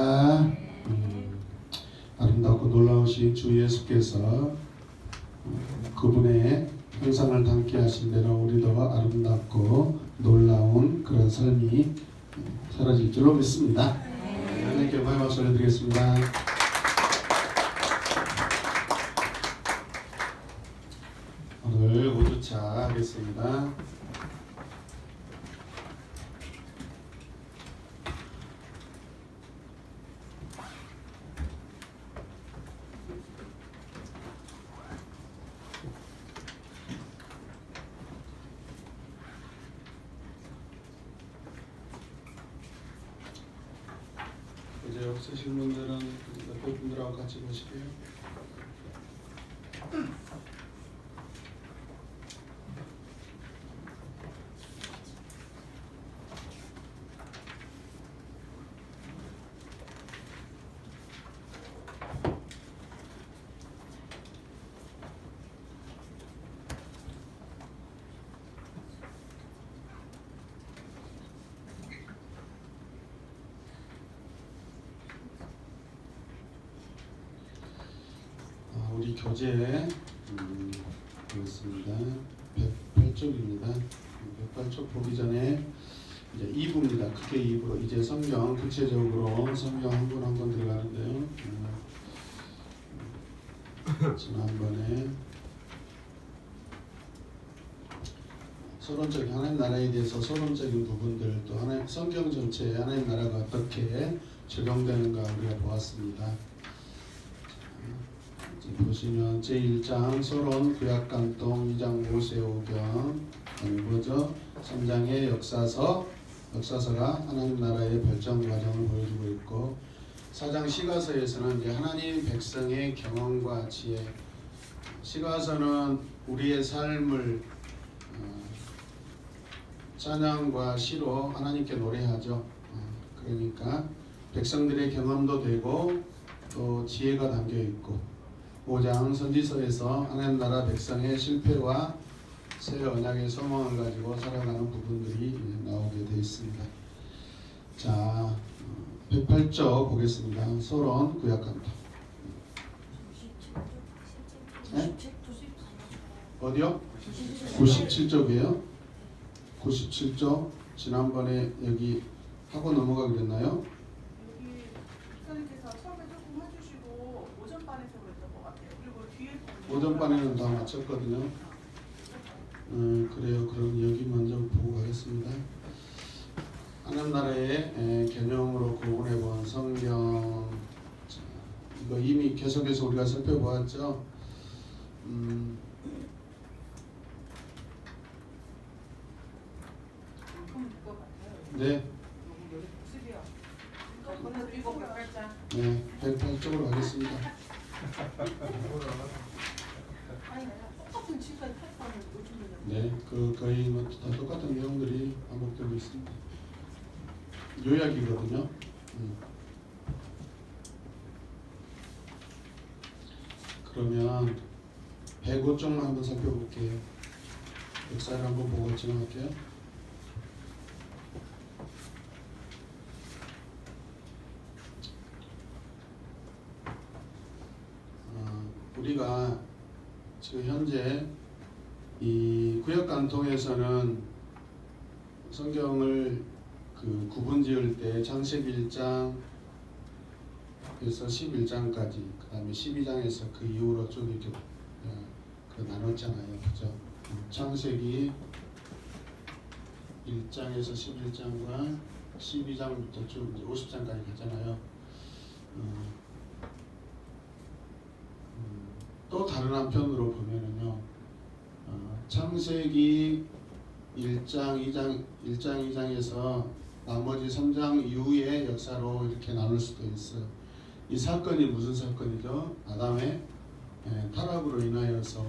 고맙습니다. 아름답고 놀라우신 주 예수께서 그분의 형상을 담게 하신 대로 우리도 아름답고 놀라운 그런 삶이 사라질 줄로 믿습니다. 하나님께 영광의 박수 올려드리겠습니다. 오늘 5주차 하겠습니다. 이제 없으신 분들은 옆에 분들하고 같이 보시게요. 우리 교재 보겠습니다. 108쪽입니다. 108쪽 보기 전에 이제 2부입니다. 크게 2부로 이제 성경 구체적으로 성경 한 권 한 권 들어가는데요. 지난번에 서론적인 하나님 나라에 대해서 서론적인 부분들 또 하나님 성경 전체에 하나님 나라가 어떻게 적용되는가 우리가 보았습니다. 보시면 제1장 서론 구약간통 2장 모세오경 뭐죠? 3장의 역사서가 하나님 나라의 발전 과정을 보여주고 있고 4장 시가서에서는 이제 하나님 백성의 경험과 지혜 시가서는 우리의 삶을 찬양과 시로 하나님께 노래하죠. 그러니까 백성들의 경험도 되고 또 지혜가 담겨 있고 5장 선지서에서 하나님 나라 백성의 실패와 새 언약의 소망을 가지고 살아가는 부분들이 나오게 되어 있습니다. 자, 108쪽 보겠습니다. 서론 구약간통. 네? 어디요? 97쪽이에요. 97쪽. 지난번에 여기 하고 넘어가기로 했나요? 오전반에는 다 마쳤거든요. 그래요. 그럼 여기 먼저 보고 가겠습니다. 하나님 나라의 개념으로 구분해 본 성경. 자, 이거 이미 계속해서 우리가 살펴보았죠. 네. 네, 108쪽으로 가겠습니다. 네, 거의 다 똑같은 내용들이 반복되고 있습니다. 요약이거든요. 그러면 105쪽만 한번 살펴볼게요. 역사를 한번 보고 진행할게요. 우리가 지금 현재 이 구약간통에서는 성경을 구분 지을 때 창세기 1장에서 11장까지 그 다음에 12장에서 그 이후로 쭉 이렇게 나눴잖아요. 그죠? 창세기 1장에서 11장과 12장부터 쭉 50장까지 가잖아요. 또 다른 한편으로 보면은요, 창세기 1장 2장에서 나머지 3장 이후의 역사로 이렇게 나눌 수도 있어요. 이 사건이 무슨 사건이죠? 아담의 타락으로 인하여서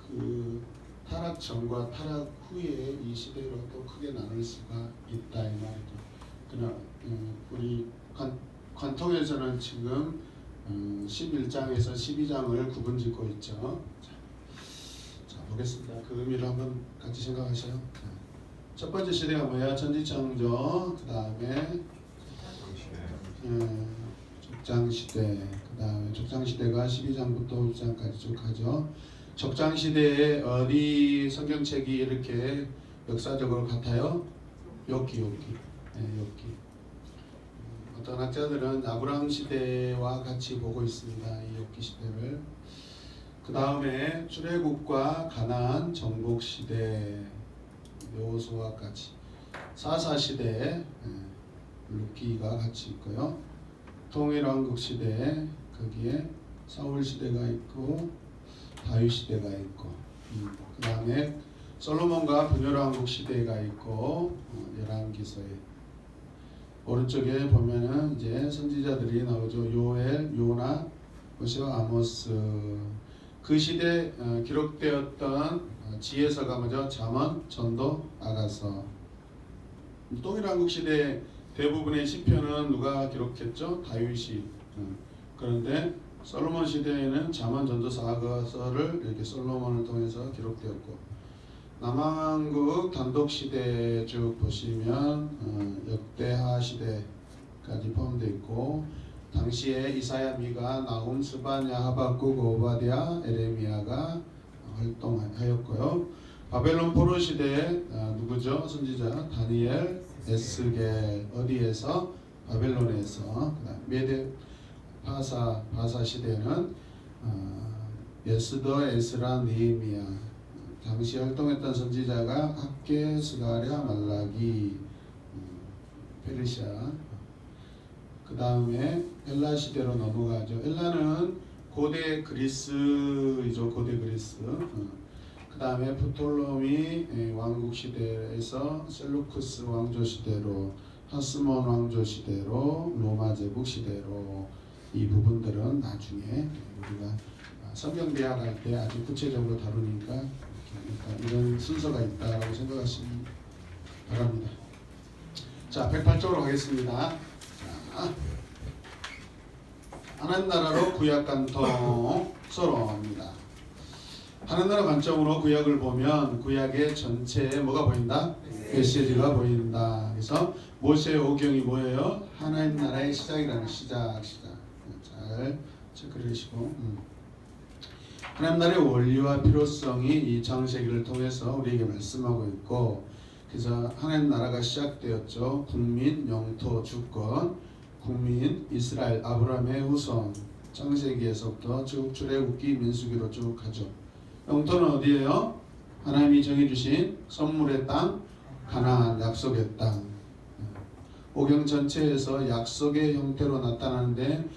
그 타락 전과 타락 후에 이 시대로 또 크게 나눌 수가 있다 이 말이죠. 그러나 우리 관통에서는 지금 11장에서 12장을 구분짓고 있죠. 자, 보겠습니다. 그 의미를 한번 같이 생각하세요. 첫 번째 시대가 뭐야? 천지창조. 그 다음에 족장시대, 그 다음에 족장시대가 12장부터 5장까지 쭉 하죠. 족장시대에 어디 성경책이 이렇게 역사적으로 같아요? 욥기. 네, 욥기. 어떤 학자들은 아브라함 시대와 같이 보고 있습니다. 이 욥기 시대를. 그 다음에 출애굽과 가나안 정복 시대, 여호수아 같이 사사 시대, 루키가 같이 있고요. 통일왕국 시대, 거기에 사울 시대가 있고 다윗 시대가 있고, 그 다음에 솔로몬과 분열왕국 시대가 있고, 열왕기서에 오른쪽에 보면은 이제 선지자들이 나오죠. 요엘, 요나, 호세아, 아모스. 그 시대 기록되었던 지혜서가 뭐죠? 잠언, 전도, 아가서. 통일왕국 시대 대부분의 시편은 누가 기록했죠? 다윗이. 그런데 솔로몬 시대에는 잠언, 전도서, 아가서를 이렇게 솔로몬을 통해서 기록되었고, 남왕국 단독 시대 쭉 보시면 역대하 시대까지 포함되어 있고, 당시에 이사야, 미가, 나훔, 스바냐, 하박국, 오바댜, 에레미야가 활동하였고요. 바벨론 포로 시대에 누구죠? 선지자 다니엘, 에스겔. 어디에서? 바벨론에서. 메데 바사 시대는 예스더, 에스라, 느헤미야. 당시 활동했던 선지자가 학개, 스가랴, 말라기, 페르시아. 그 다음에 엘라 시대로 넘어가죠. 엘라는 고대 그리스이죠. 고대 그리스. 그 다음에 프톨로미 왕국 시대에서 셀루쿠스 왕조 시대로, 하스몬 왕조 시대로, 로마 제국 시대로. 이 부분들은 나중에 우리가 성경 대학할 때 아주 구체적으로 다루니까 이런 순서가 있다라고 생각하시기 바랍니다. 자, 108쪽으로 가겠습니다. 자, 하나님 나라로 구약 간통 서론입니다. 하나님 나라 관점으로 구약을 보면 구약의 전체에 뭐가 보인다? 메시지가 보인다. 그래서 모세의 오경이 뭐예요? 하나님 나라의 시작이라는 시작. 잘 체크를 해주시고, 하나님 나라의 원리와 필요성이 이 창세기를 통해서 우리에게 말씀하고 있고, 그래서 하나님 나라가 시작되었죠. 국민, 영토, 주권, 국민, 이스라엘, 아브라함의 후손. 창세기에서부터 쭉 출애굽기, 민수기로 쭉 가죠. 영토는 어디예요? 하나님이 정해주신 선물의 땅, 가나안, 약속의 땅. 오경 전체에서 약속의 형태로 나타나는데,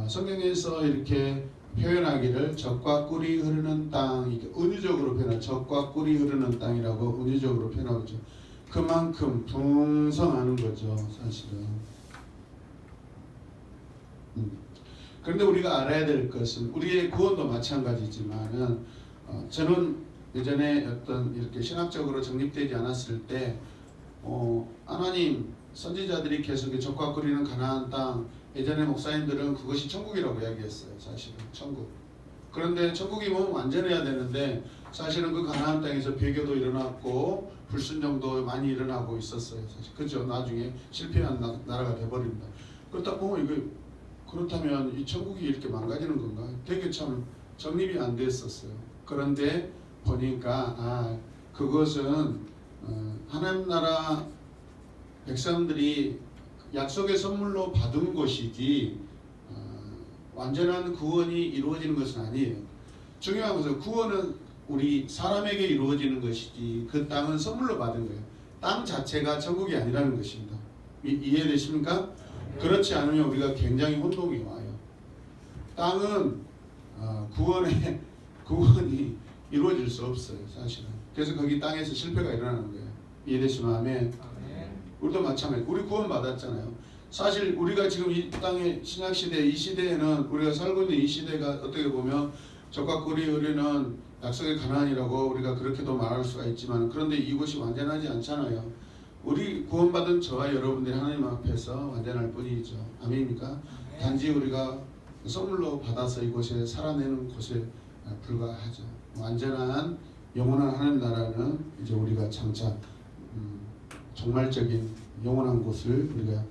성경에서 이렇게 표현하기를 적과 꿀이 흐르는 땅, 이렇게 은유적으로 표현하죠. 적과 꿀이 흐르는 땅이라고 은유적으로 표현하죠. 그만큼 풍성하는 거죠, 사실은. 그런데 우리가 알아야 될 것은, 우리의 구원도 마찬가지지만은, 저는 예전에 어떤 이렇게 신학적으로 정립되지 않았을 때, 하나님 선지자들이 계속 적과 꿀이는 가나안 땅, 예전에 목사님들은 그것이 천국이라고 이야기했어요. 사실은 천국. 그런데 천국이면 완전해야 되는데 사실은 그 가나안 땅에서 배교도 일어났고 불순종도 많이 일어나고 있었어요. 사실 그죠. 나중에 실패한 나라가 돼버립니다. 그렇다 보면 이거 그렇다면 이 천국이 이렇게 망가지는 건가? 되게 참 정립이 안 됐었어요. 그런데 보니까 그것은 하나님 나라 백성들이 약속의 선물로 받은 것이지 완전한 구원이 이루어지는 것은 아니에요. 중요한 것은 구원은 우리 사람에게 이루어지는 것이지 그 땅은 선물로 받은 거예요. 땅 자체가 천국이 아니라는 것입니다. 이해되십니까? 그렇지 않으면 우리가 굉장히 혼동이 와요. 땅은 구원이 이루어질 수 없어요. 사실은. 그래서 거기 땅에서 실패가 일어나는 거예요. 이해되시면 아멘. 우리도 마찬가지. 우리 구원 받았잖아요. 사실 우리가 지금 이 땅의 신약시대, 이 시대에는 우리가 살고 있는 이 시대가 어떻게 보면 적과 꿀이 흐르는 약속의 가나안이라고 우리가 그렇게도 말할 수가 있지만, 그런데 이곳이 완전하지 않잖아요. 우리 구원받은 저와 여러분들이 하나님 앞에서 완전할 뿐이죠. 아멘입니까? 단지 우리가 선물로 받아서 이곳에 살아내는 곳에 불과하죠. 완전한 영원한 하나님 나라는 이제 우리가 장차 종말적인 영원한 곳을 우리가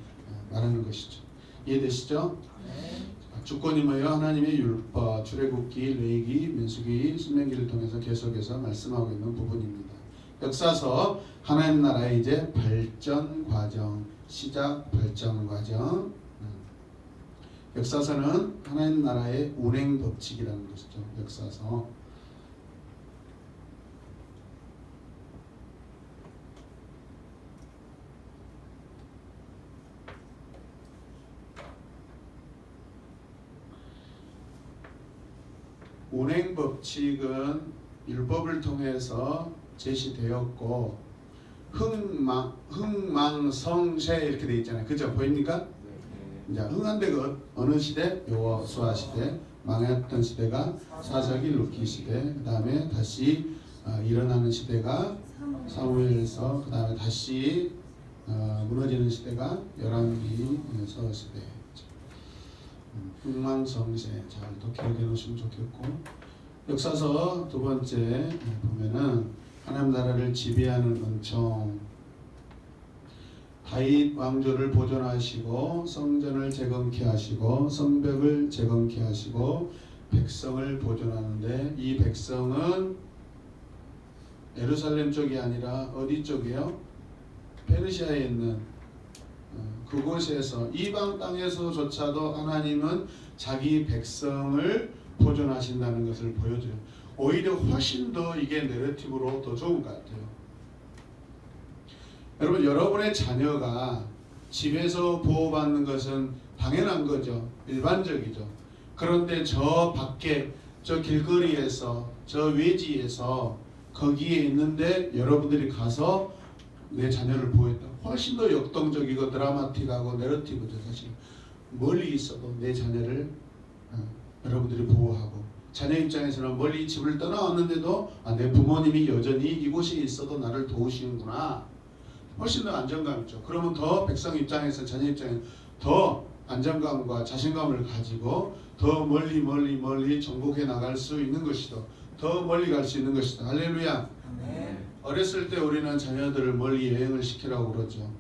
말하는 것이죠. 이해되시죠? 네. 주권이 뭐예요? 하나님의 율법, 출애굽기, 레위기, 민수기, 신명기를 통해서 계속해서 말씀하고 있는 부분입니다. 역사서 하나님 나라의 이제 발전 과정, 시작 발전 과정. 역사서는 하나님 나라의 운행 법칙이라는 것이죠. 역사서. 운행 법칙은 율법을 통해서 제시되었고 흥망성쇠 이렇게 되어 있잖아요. 그죠? 보입니까? 이제 흥한 데가 어느 시대? 여호수아 시대. 망했던 시대가 사사기 룻기 시대. 그 다음에 다시 일어나는 시대가 사무엘서. 그 다음에 다시 무너지는 시대가 열왕기서 시대. 흥망성쇠 잘 또 기억해 놓으시면 좋겠고, 역사서 두 번째 보면은 하나님 나라를 지배하는 은총, 다윗 왕조를 보존하시고 성전을 재건케 하시고 성벽을 재건케 하시고 백성을 보존하는데, 이 백성은 예루살렘 쪽이 아니라 어디 쪽이에요? 페르시아에 있는 그곳에서, 이방 땅에서조차도 하나님은 자기 백성을 보존하신다는 것을 보여줘요. 오히려 훨씬 더 이게 내러티브로 더 좋은 것 같아요. 여러분, 여러분의 자녀가 집에서 보호받는 것은 당연한 거죠. 일반적이죠. 그런데 저 밖에, 저 길거리에서, 저 외지에서 거기에 있는데 여러분들이 가서 내 자녀를 보호했다. 훨씬 더 역동적이고 드라마틱하고 내러티브죠. 사실 멀리 있어도 내 자녀를 여러분들이 보호하고, 자녀 입장에서는 멀리 집을 떠나왔는데도 내 부모님이 여전히 이곳에 있어도 나를 도우시는구나. 훨씬 더 안정감 있죠. 그러면 더 백성 입장에서, 자녀 입장에서 더 안정감과 자신감을 가지고 더 멀리 정복해 나갈 수 있는 것이다. 더 멀리 갈 수 있는 것이다. 할렐루야. 네. 어렸을 때 우리는 자녀들을 멀리 여행을 시키라고 그러죠.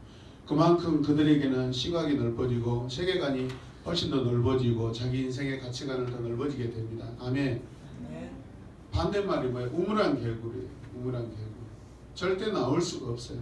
그만큼 그들에게는 시각이 넓어지고 세계관이 훨씬 더 넓어지고 자기 인생의 가치관을 더 넓어지게 됩니다. 아멘. 반대말이 뭐예요? 우물안 개굴이에요. 우물안 개굴. 절대 나올 수가 없어요.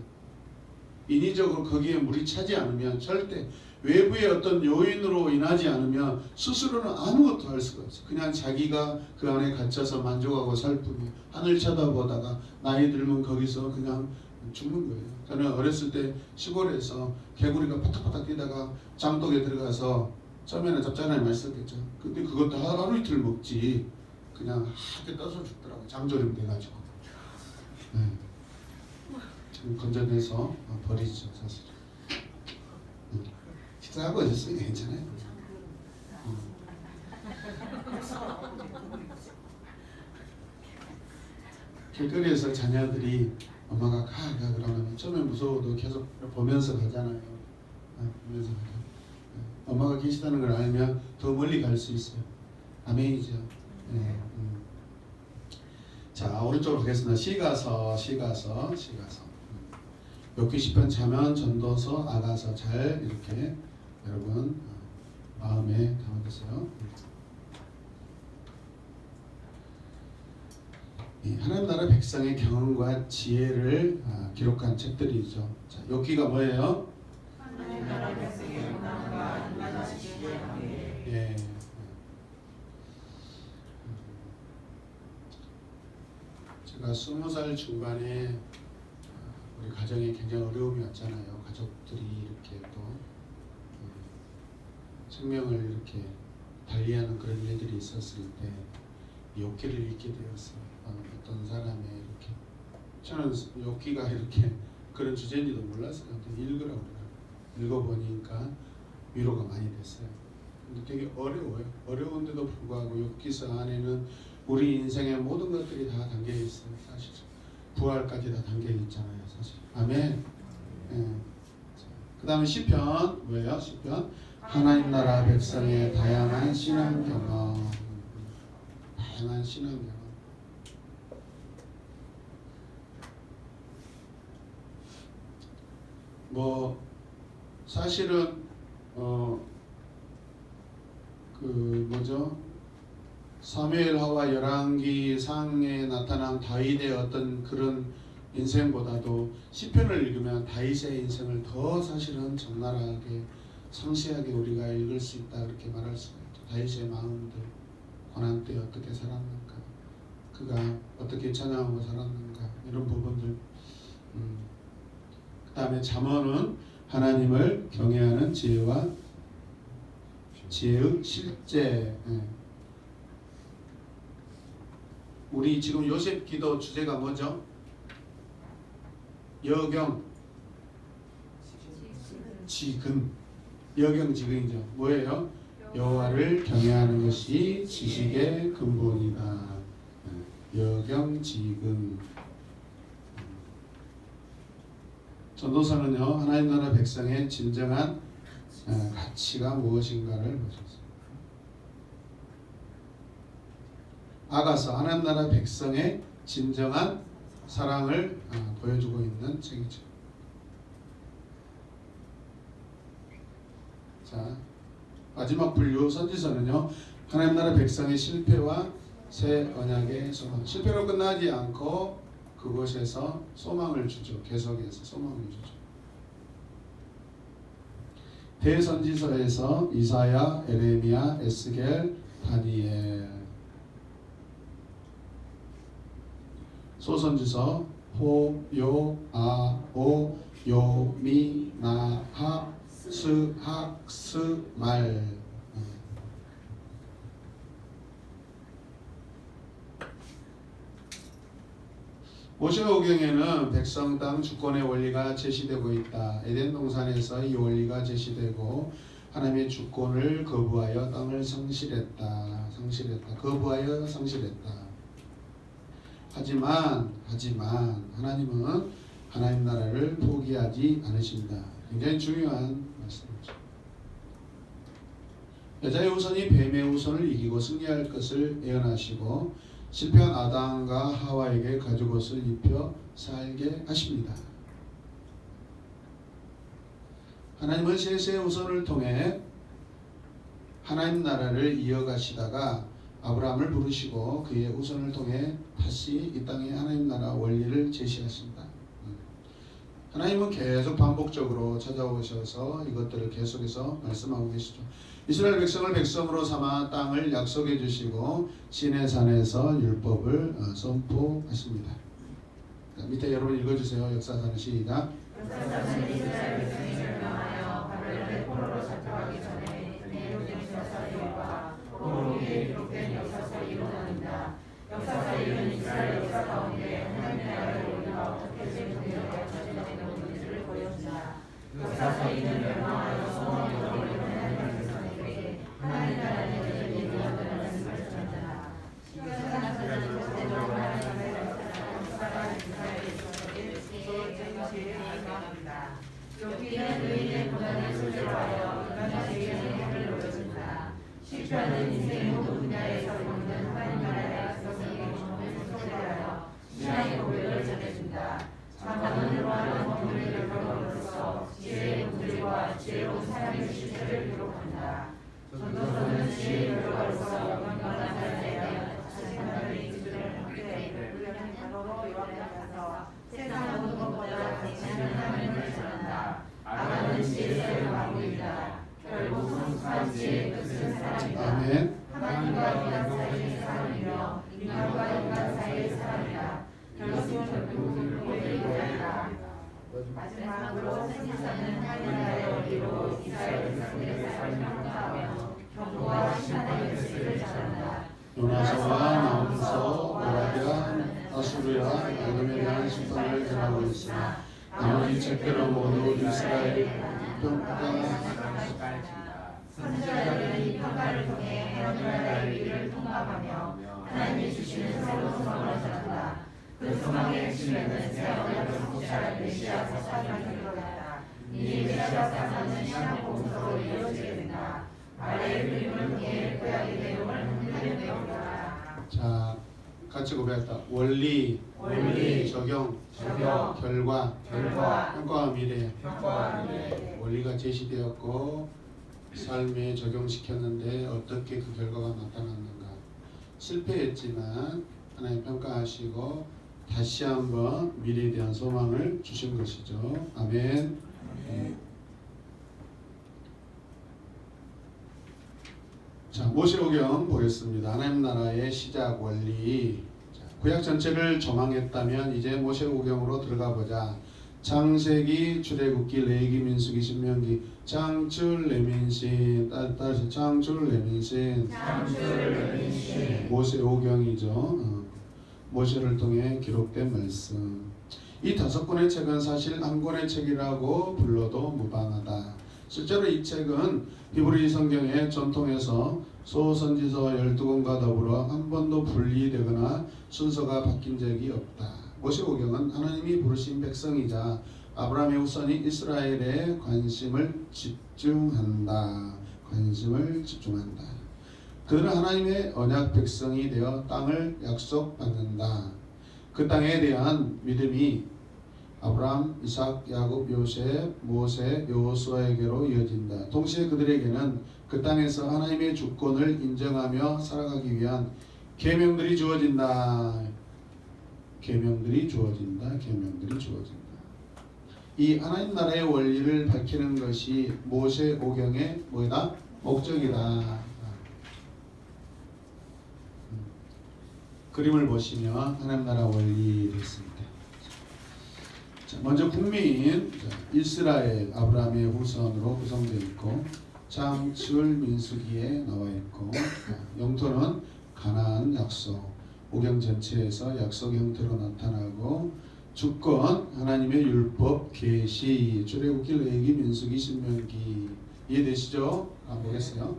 인위적으로 거기에 물이 차지 않으면, 절대 외부의 어떤 요인으로 인하지 않으면 스스로는 아무것도 할 수가 없어요. 그냥 자기가 그 안에 갇혀서 만족하고 살 뿐이에요. 하늘 쳐다보다가 나이 들면 거기서 그냥 죽는 거예요. 저는 어렸을 때 시골에서 개구리가 파닥파닥 뛰다가 장독에 들어가서 처음에는 잡잖아요. 맛있었겠죠. 근데 그것도 하루 이틀 먹지 그냥 하게 떠서 죽더라고요. 장조림 돼가지고. 네. 건져내서 버리죠. 사실. 식사하고 오셨으니까 괜찮아요. 길거리에서 자녀들이 엄마가 가 그러면 처음에 무서워도 계속 보면서 가잖아요. 보면서 가죠. 엄마가 계시다는 걸 알면 더 멀리 갈 수 있어요. 아멘이죠. 네. 자, 오른쪽으로 가겠습니다. 시가서. 욥기 시편, 자문, 전도서, 아가서 잘 이렇게 여러분 마음에 담아두세요. 하나님 나라 백성의 경험과 지혜를 기록한 책들이죠. 자, 욥기가 뭐예요? 하나님 나라 백성의 경험과 인간의 지혜를. 예. 제가 20살 중반에 우리 가정에 굉장히 어려움이 왔잖아요. 가족들이 이렇게 또 생명을 이렇게 달리하는 그런 일들이 있었을 때 욥기를 읽게 되었어요. 어떤 사람의 이렇게, 저는 욥기가 이렇게 그런 주제인지도 몰랐어요. 근데 읽으라고 그래요. 읽어보니까 위로가 많이 됐어요. 근데 되게 어려워요. 어려운데도 불구하고 욥기서 안에는 우리 인생의 모든 것들이 다 담겨 있어요. 사실 부활까지 다 담겨 있잖아요. 사실. 아멘. 예. 그 다음에 시편 뭐예요? 시편 하나님 나라 백성의 다양한 신앙 경험. 다양한 신앙 경험. 뭐 사실은 그 뭐죠? 사무엘하와 열왕기 상에 나타난 다윗의 어떤 그런 인생보다도 시편을 읽으면 다윗의 인생을 더 사실은 적나라하게 상세하게 우리가 읽을 수 있다 그렇게 말할 수가 있죠. 다윗의 마음들, 고난 때 어떻게 살았는가, 그가 어떻게 찬양하고 살았는가 이런 부분들. 그 다음에 잠언은 하나님을 경외하는 지혜와 지혜의 실제. 우리 지금 요셉 기도 주제가 뭐죠? 여경 지금. 여경 지금이죠. 뭐예요? 여호와를 경외하는 것이 지식의 근본이다. 여경 지금. 전도서는요 하나님 나라 백성의 진정한 가치가 무엇인가를 보셨어요. 아가서 하나님 나라 백성의 진정한 사랑을 보여주고 있는 책이죠. 자, 마지막 분류 선지서는요 하나님 나라 백성의 실패와 새 언약의 소망. 실패로 끝나지 않고 그곳에서 소망을 주죠. 계속해서 소망을 주죠. 대선지서에서 이사야, 에레미야, 에스겔, 다니엘. 소선지서 호, 요, 아, 오, 요, 미, 나, 하, 스, 학, 스, 말. 모세오경에는 백성 땅 주권의 원리가 제시되고 있다. 에덴 동산에서 이 원리가 제시되고 하나님의 주권을 거부하여 땅을 상실했다. 거부하여 상실했다. 하지만 하나님은 하나님 나라를 포기하지 않으신다. 굉장히 중요한 말씀이죠. 여자의 후손이 뱀의 후손을 이기고 승리할 것을 예언하시고 실패한 아담과 하와에게 가죽옷을 입혀 살게 하십니다. 하나님은 셋의 후손을 통해 하나님 나라를 이어가시다가 아브라함을 부르시고 그의 후손을 통해 다시 이 땅에 하나님 나라 원리를 제시하신다. 하나님은 계속 반복적으로 찾아오셔서 이것들을 계속해서 말씀하고 계시죠. 이스라엘 백성을 백성으로 삼아 땅을 약속해 주시고 시내산에서 율법을 선포하십니다. 자, 밑에 여러분 읽어주세요. 역사서는 시작. 역사서는 이스라엘 백성이 절망하여 바벨론의 포로로 잡혀가기 전에 내용된 역사서와 포로 위에 기록된 역사서 이론입니다. 역사서 이론 이스라엘 역사 가운데 하나님 나라의 원리가 어떻게 제정되어 저지되는 것인지를 보여준다. 역사서 이는 멸망하여 소망이 없는 하나님의 백성에게 하나님 나라의 여전히 이루어지는 말씀을 전한다. 시간은 절대적으로 하나님의 역사가 이스라엘 백성에게 지혜적인 지혜를 강합니다. 여기는 의인의 고난을 소재로하여 인간의 지혜의 힘을 보여준다. 시편은 인생의 모든 분야에서 보이는 하나님 나라의 백성에게 주님을 소재하여 신앙의 고백을 전해준다. 잠언은 로하는 법률의 결과로서 지혜의 문제와 지혜로운 사람의 실체를 기록한다. 전도서는 지혜의 결과로서 영광과 나라에 대한 자신만의 기준을 확대해 훈련의 단어로 요한에 가서 세상 모든 것보다 가치는 하나님을 전한다. 아가는 지혜의 왕국이다. 결국 성숙한 지혜의 끝은 사랑이다. 아멘. 하나님과 인간 사이의 사랑이며 인간과 인간 사이의 사랑이다. 결국은 고백이다. 마지막으로 선지서는 하나님 나라의 원리로 이스라엘 백성들의 삶을 평가하며 경고와 심판의 메시지를 전한다. 요나서와 나홈서, 모라비아, 아수르야, 에돔에 대한 심판을 전하고 있으나 나머지 책들은 모두 이스라엘 평가. 선지자들은 이 평가를 통해 하나님 나라의 위기를 통감하며 하나님이 주시는 새로운 소망을 전한다. 그 소망의 핵심에는 새 언약을 성취할 메시아 사상이 들어있다. 이 메시아 사상은 신약 복음서로 이어지게 된다. 아래의 그림을 통해 구약의 내용을 확인해보겠다. 자, 같이 고백했다. 원리, 적용, 결과, 평가와 미래. 원리가 제시되었고 삶에 적용시켰는데 어떻게 그 결과가 나타났는가? 실패했지만 하나님 평가하시고 다시 한번 미래에 대한 소망을 주신 것이죠. 아멘. 자, 모세오경 보겠습니다. 하나님 나라의 시작 원리. 자, 구약 전체를 조망했다면 이제 모세오경으로 들어가 보자. 창세기, 출애굽기, 레위기, 민수기, 신명기, 창출, 레민신, 따라서 창출, 레민신, 모세오경이죠. 모세를 통해 기록된 말씀. 이 5권의 책은 사실 한 권의 책이라고 불러도 무방하다. 실제로 이 책은 히브리 성경의 전통에서 소선지서와 12권과 더불어 한 번도 분리되거나 순서가 바뀐 적이 없다. 모세오경은 하나님이 부르신 백성이자 아브라함의 후손인 이스라엘에 관심을 집중한다. 그들은 하나님의 언약 백성이 되어 땅을 약속받는다. 그 땅에 대한 믿음이 아브라함, 이삭, 야곱, 요셉, 모세, 여호수아에게로 이어진다. 동시에 그들에게는 그 땅에서 하나님의 주권을 인정하며 살아가기 위한 계명들이 주어진다. 이 하나님 나라의 원리를 밝히는 것이 모세오경의 뭐다? 목적이다. 그림을 보시면 하나님 나라 원리를 있습니다. 자, 먼저 국민 이스라엘 아브라함의 후손으로 구성되어 있고 창출 민수기에 나와 있고 영토는 가나안 약속 오경 전체에서 약속 형태로 나타나고 주권 하나님의 율법 계시 출애굽기 레위기 민수기 신명기 이해되시죠? 한번 보겠어요.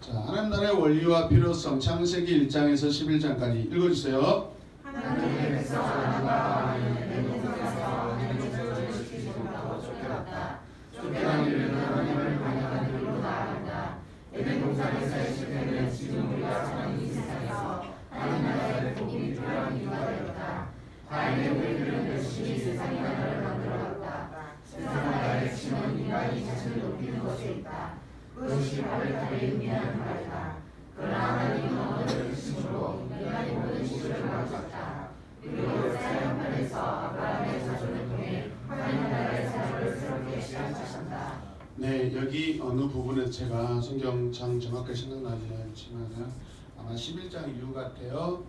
자, 하나님 나라의 원리와 필요성 창세기 1장에서 11장까지 읽어주세요. 하나님의 백성 아담과 에덴 동산에서 하나님을 지키지 못하고 쫓겨났다. 쫓겨난 이유는 하나님을 반역한 이유로 나아간다. 에덴 동산에서의 실패는 지금 우리가 사는 이 세상에서 하나님 나라의 복음이 필요한 이유가 되었다. 다행히 우리들은 열심히 세상의 나라를 만들어갔다. 세상 나라의 핵심은 인간이 자신을 높이는 것에 있다. 그것이 바벨탑의 의미하는 바이다. 그러나 하나님은 어느 핵심으로 인간의 모든 시를 가르쳤다. 그리고 역사의 한편에서 아브라함의 자손을 통해 하나님 나라의 사역을 새롭게 시작하신다. 네, 여기 어느 부분에 제가 성경장 정확하게 생각나지 않지만 아마 11장 이후 같아요.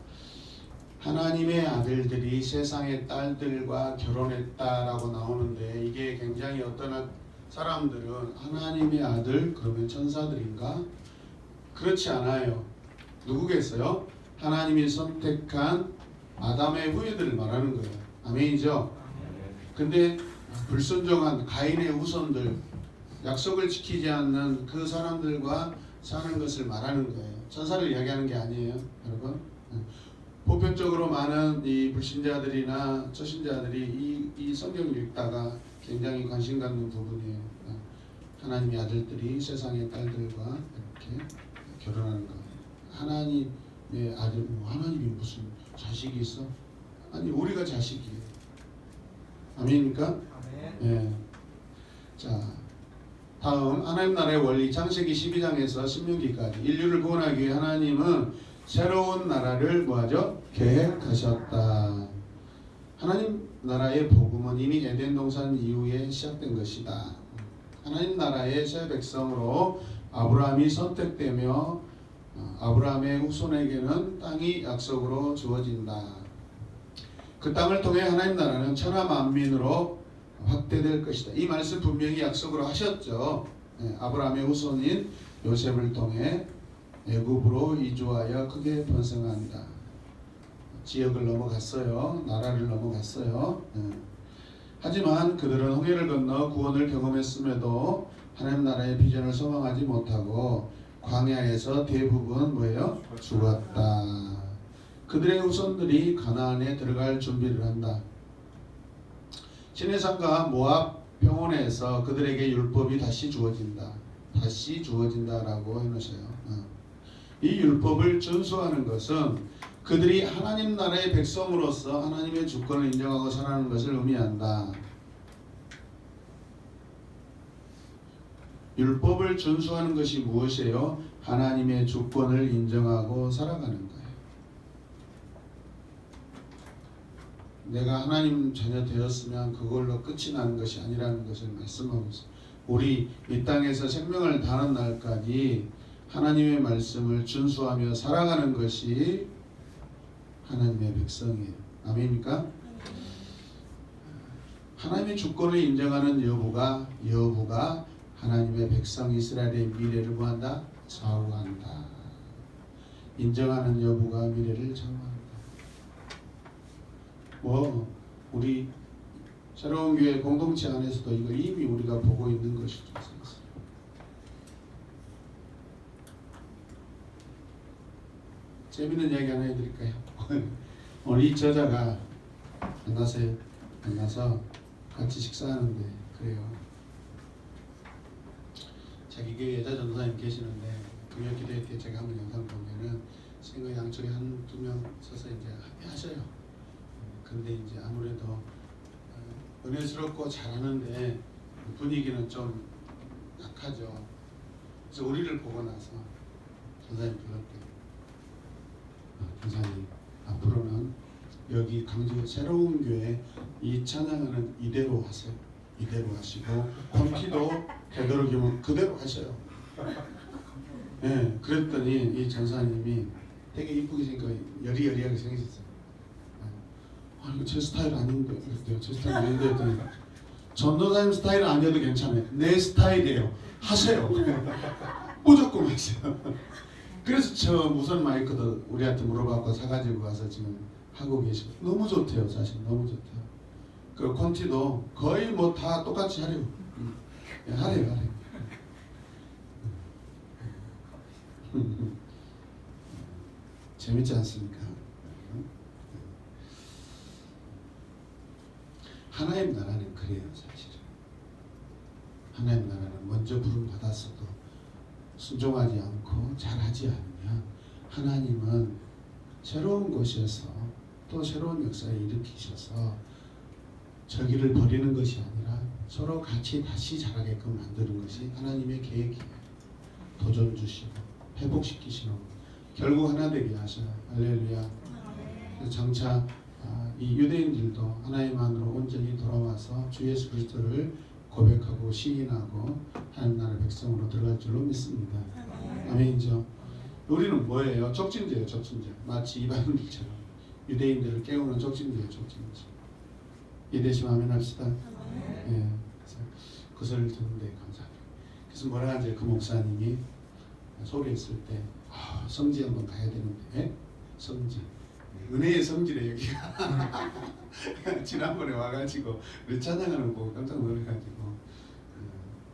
하나님의 아들들이 세상의 딸들과 결혼했다라고 나오는데 이게 굉장히 어떤 사람들은 하나님의 아들 그러면 천사들인가? 그렇지 않아요. 누구겠어요? 하나님이 선택한 아담의 후예들을 말하는 거예요. 아멘이죠? 근데 불순종한 가인의 후손들 약속을 지키지 않는 그 사람들과 사는 것을 말하는 거예요. 천사를 이야기하는 게 아니에요, 여러분. 보편적으로 많은 이 불신자들이나 초신자들이 이 성경을 읽다가 굉장히 관심 갖는 부분이에요. 하나님의 아들들이 세상의 딸들과 이렇게 결혼하는 거. 하나님의 아들, 하나님이 무슨 자식이 있어? 아니, 우리가 자식이에요. 아멘입니까? 네. 자, 다음 하나님 나라의 원리 창세기 12장에서 신명기까지 인류를 구원하기 위해 하나님은 새로운 나라를 뭐하죠? 계획하셨다. 하나님 나라의 복음은 이미 에덴 동산 이후에 시작된 것이다. 하나님 나라의 새 백성으로 아브라함이 선택되며 아브라함의 후손에게는 땅이 약속으로 주어진다. 그 땅을 통해 하나님 나라는 천하 만민으로 확대될 것이다. 이 말씀 분명히 약속으로 하셨죠. 아브라함의 후손인 요셉을 통해 애굽으로 이주하여 크게 번성한다. 지역을 넘어갔어요. 나라를 넘어갔어요. 하지만 그들은 홍해를 건너 구원을 경험했음에도 하나님 나라의 비전을 소망하지 못하고 광야에서 대부분 뭐예요? 죽었다. 그들의 후손들이 가나안에 들어갈 준비를 한다. 시내산과 모압 평원에서 그들에게 율법이 다시 주어진다라고 해놓으셔요. 이 율법을 준수하는 것은 그들이 하나님 나라의 백성으로서 하나님의 주권을 인정하고 살아가는 것을 의미한다. 율법을 준수하는 것이 무엇이에요? 하나님의 주권을 인정하고 살아가는 거예요. 내가 하나님 자녀 되었으면 그걸로 끝이 나는 것이 아니라는 것을 말씀하고 있어요. 우리 이 땅에서 생명을 다하는 날까지 하나님의 말씀을 준수하며 살아가는 것이 하나님의 백성이에요. 아멘입니까? 하나님의 주권을 인정하는 여부가 하나님의 백성 이스라엘의 미래를 뭐한다? 좌우한다. 인정하는 여부가 미래를 좌우한다. 우리 새로운 교회 공동체 안에서도 이거 이미 우리가 보고 있는 것이죠. 재밌는 얘기 하나 해드릴까요? 오늘 이 저자가 만나서 같이 식사하는데 그래요. 자기 교회 여자 전도사님 계시는데 금요 기도회 때 제가 한번 영상 보면은 생각 양쪽에 한두 명 서서 이제 합의하셔요. 근데 이제 아무래도 은혜스럽고 잘하는데 분위기는 좀 약하죠. 그래서 우리를 보고 나서 전사님 불렀대요. 전사님 앞으로는 여기 강주 새로운 교회 이 찬양은 이대로 하세요. 이대로 하시고 콘티도 되도록이면 그대로 하셔요. 네, 그랬더니 이 전사님이 되게 이쁘게 생기고 여리여리하게 생기셨어요. 이거 제 스타일 아닌데 그랬대요. 제 스타일 아닌데 했더니 전도사님 스타일은 아니어도 괜찮아요. 내 스타일이에요. 하세요. 무조건 하세요. 그래서 저 무선 마이크도 우리한테 물어봐서 사가지고 와서 지금 하고 계시고 너무 좋대요. 사실 너무 좋대요. 그 콘티도 거의 뭐 다 똑같이 하래요. 하래요. 재밌지 않습니까? 하나님 나라는 그래요. 사실은 하나님 나라는 먼저 부름 받았어도 순종하지 않고 잘하지 않으면 하나님은 새로운 곳에서 또 새로운 역사를 일으키셔서 저기를 버리는 것이 아니라 서로 같이 다시 자라게끔 만드는 것이 하나님의 계획이에요. 도전 주시고 회복시키시는 결국 하나 되게 하셔요. 할렐루야. 장차 이 유대인들도 하나님 안으로 온전히 돌아와서 주 예수 그리스도를 고백하고 시인하고 하나님 나라 백성으로 들어갈 줄로 믿습니다. 아멘이죠. 우리는 뭐예요? 촉진제예요. 촉진제. 마치 이방인들처럼 유대인들을 깨우는 촉진제예요. 촉진제. 이해되시면 아멘 합시다. 예. 그것을 듣는데 감사합니다. 그래서 뭐라 하죠? 그 목사님이 소개했을 때 성지 한번 가야 되는데 성지. 은혜의 성지래 여기가. 지난번에 와가지고 우리 찬양하는 거 보고 깜짝 놀래가지고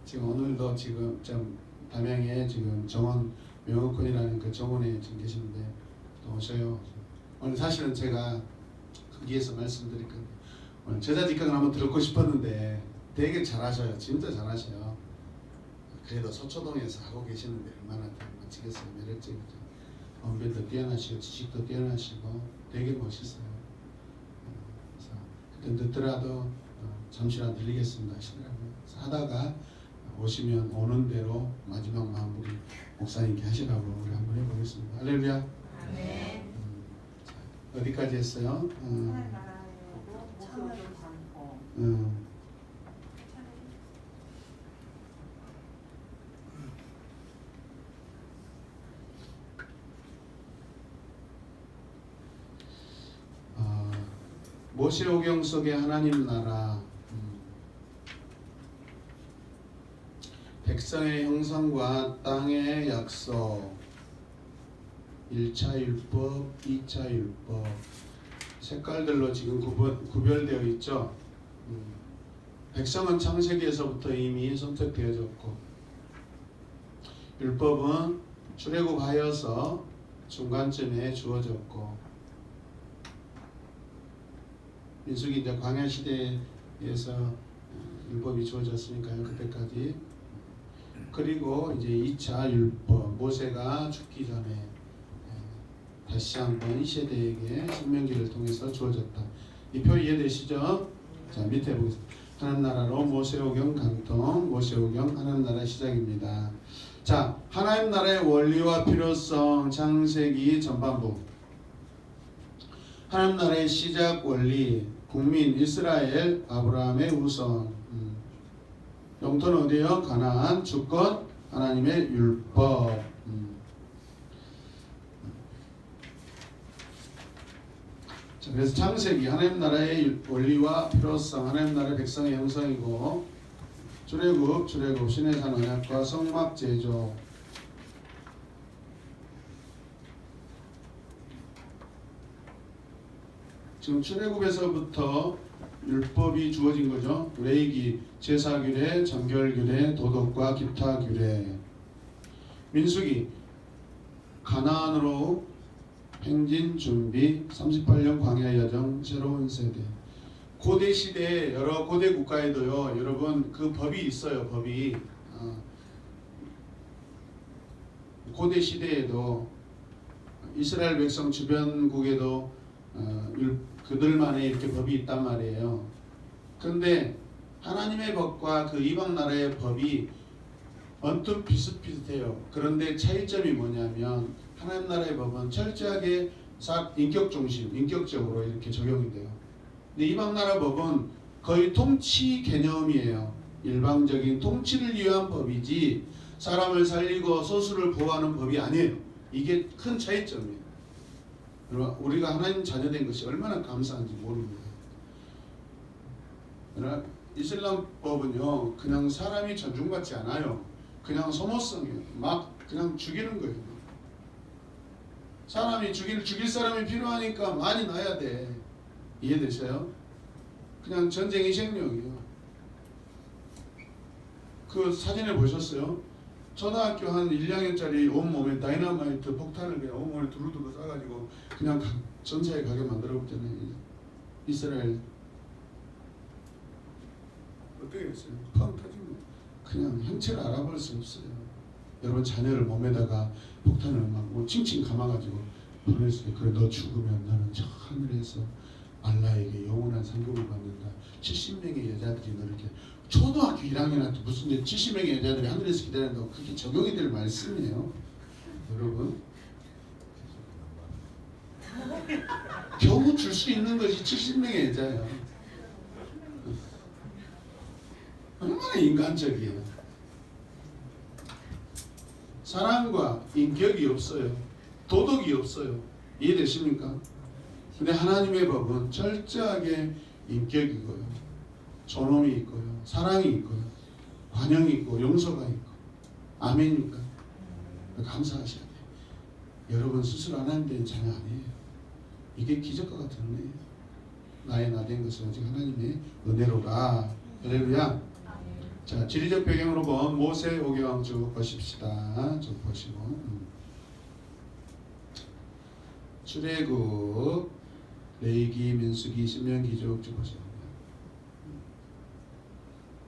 지금 오늘도 지금 좀 담양에 지금 정원 명호권이라는 그 정원에 지금 계시는데 또 오셔요. 오늘 사실은 제가 거기에서 말씀드릴 건데 오늘 제자 직강을 한번 들었고 싶었는데 되게 잘하셔요. 진짜 잘하셔요. 그래도 서초동에서 하고 계시는데 얼마나 멋지겠어요. 매력적이죠. 언변도 뛰어나시고 지식도 뛰어나시고 되게 멋있어요. 그래서 늦더라도 잠시라도 들리겠습니다 하시더라고요. 하다가 오시면 오는 대로 마지막 마무리 목사님께 하시라고 우리 한번 해보겠습니다. 할렐루야. 아멘. 어디까지 했어요? 모세오경 속의 하나님 나라 백성의 형상과 땅의 약속 1차 율법, 2차 율법 색깔들로 지금 구별되어 있죠. 백성은 창세기에서부터 이미 선택되어졌고 율법은 출애굽하여서 중간쯤에 주어졌고 민수기 이제 광야 시대에서 율법이 주어졌으니까요. 그때까지. 그리고 이제 2차 율법 모세가 죽기 전에 다시 한번 이 세대에게 신명기를 통해서 주어졌다. 이 표 이해되시죠? 자 밑에 보겠습니다. 하나님 나라로 모세오경 간통, 모세오경 하나님 나라 시작입니다. 자, 하나님 나라의 원리와 필요성, 창세기 전반부. 하나님 나라의 시작 원리, 국민 이스라엘, 아브라함의 우선. 영토는 어디요? 가나안, 주권, 하나님의 율법. 자, 그래서 창세기 하나님 나라의 원리와 필요성, 하나님 나라의 백성의 형성이고, 출애굽 신의 산 언약과 성막 제조. 지금 출애굽에서부터 율법이 주어진 거죠. 레위기, 제사규례, 정결규례, 도덕과 기타 규례. 민수기, 가나안으로 행진 준비, 38년 광야 여정, 새로운 세대. 고대 시대에 여러 고대 국가에도요, 여러분 그 법이 있어요. 법이 고대 시대에도 이스라엘 백성 주변국에도 그들만의 이렇게 법이 있단 말이에요. 그런데 하나님의 법과 그 이방 나라의 법이 언뜻 비슷비슷해요. 그런데 차이점이 뭐냐면 하나님 나라의 법은 철저하게 인격 중심, 인격적으로 이렇게 적용이 돼요. 근데 이방 나라 법은 거의 통치 개념이에요. 일방적인 통치를 위한 법이지 사람을 살리고 소수를 보호하는 법이 아니에요. 이게 큰 차이점이에요. 우리가 하나님 자녀된 것이 얼마나 감사한지 모릅니다. 그러나 이슬람 법은요, 그냥 사람이 존중받지 않아요. 그냥 소모성이에요. 막 그냥 죽이는 거예요. 사람이 죽일 사람이 필요하니까 많이 나야 돼. 이해되세요? 그냥 전쟁 희생용이에요. 그 사진을 보셨어요? 초등학교 한 1, 2학년짜리 온몸에 다이너마이트 폭탄을 그냥 온몸에 두루두루 쏴가지고 그냥 전차에 가게 만들어봤잖아요. 이스라엘. 어떻게 했어요? 펑 터지면 그냥 형체를 알아볼 수 없어요. 여러분 자녀를 몸에다가 폭탄을 막 칭칭 감아가지고 보냈어요. 그래 너 죽으면 나는 저 하늘에서 알라에게 영원한 상급을 받는다. 70명의 여자들이 너 이렇게 초등학교 1학년한테 무슨 70명의 여자들이 하늘에서 기다린다고 그게 적용이 될 말씀이에요. 여러분 겨우 줄 수 있는 것이 70명의 여자예요. 얼마나 인간적이에요. 사랑과 인격이 없어요. 도덕이 없어요. 이해되십니까? 근데 하나님의 법은 철저하게 인격이고요, 존엄이 있고요, 사랑이 있고요, 관용이 있고 용서가 있고. 아멘입니까? 감사하셔야 돼요. 여러분 스스로 하나님의 자녀 아니에요. 이게 기적과 같은 은혜예요. 나의 나 된 것은 오직 하나님의 은혜로라. 할렐루야. 자, 지리적 배경으로 본 모세 오경 쭉 보십시다. 쭉 보시고 출애굽, 레위기, 민수기, 신명기 쭉 보시면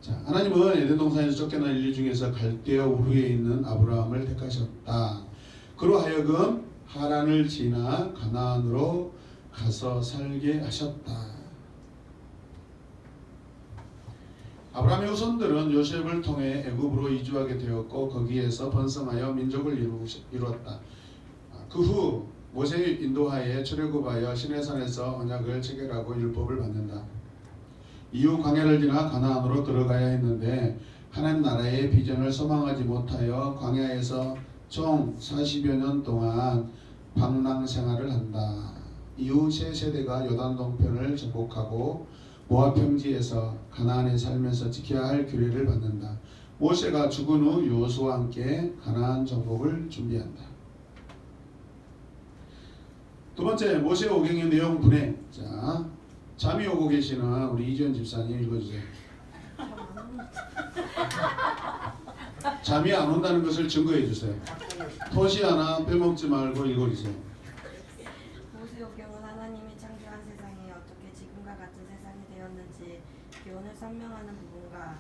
자, 하나님은 에덴 동산에서 쫓겨난 인류 중에서 갈대아 우르에 있는 아브라함을 택하셨다. 그로 하여금 하란을 지나 가나안으로 가서 살게 하셨다. 아브라함의 후손들은 요셉을 통해 애굽으로 이주하게 되었고 거기에서 번성하여 민족을 이루었다. 그 후 모세의 인도하에 출애굽하여 시내산에서 언약을 체결하고 율법을 받는다. 이후 광야를 지나 가나안으로 들어가야 했는데 하나님 나라의 비전을 소망하지 못하여 광야에서 총 40여 년 동안 방랑 생활을 한다. 이후 세 세대가 요단 동편을 정복하고 모압 평지에서 가나안에 살면서 지켜야 할 규례를 받는다. 모세가 죽은 후 여호수아와 함께 가나안 정복을 준비한다. 두 번째, 모세 오경의 내용 분해. 자, 잠이 오고 계시는 우리 이지원 집사님 읽어주세요. 잠이 안 온다는 것을 증거해 주세요. 토시 하나 빼먹지 말고 읽어주세요. 모세오경은 하나님이 창조한 세상이 어떻게 지금과 같은 세상이 되었는지, 기원을 설명하는 부분과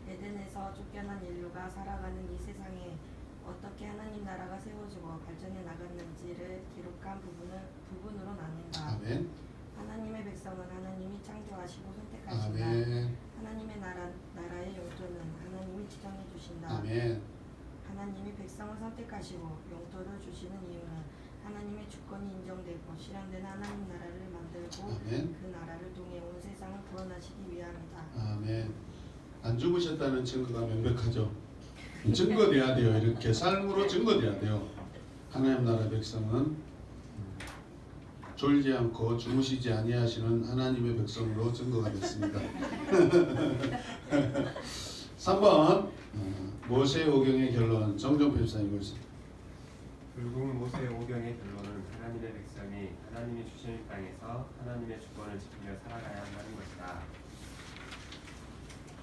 에덴에서 쫓겨난 인류가 살아가는 이 세상에 어떻게 하나님 나라가 세워지고 발전해 나갔는지를 기록한 부분으로 나뉜다. 아멘. 하나님의 백성은 하나님이 창조하시고 선택하신 아멘. 하나님의 나라의 용토는 하나님이 지정해 주신다. 아멘. 하나님이 백성을 선택하시고 용토를 주시는 이유는 하나님의 주권이 인정되고 실현된 하나님 나라를 만들고 아멘. 그 나라를 통해 온 세상을 구원하시기 위함이다. 아멘. 안 죽으셨다는 증거가 명백하죠. 증거돼야 돼요. 이렇게 삶으로 증거돼야 돼요. 하나님 나라 백성은 졸지 않고 주무시지 아니하시는 하나님의 백성으로 증거가 됐습니다. 3번 모세 오경의 결론 정정표 집사님 읽으세요. 결국 모세 오경의 결론은 하나님의 백성이 하나님이 주신 땅에서 하나님의 주권을 지키며 살아가야 한다는 것이다.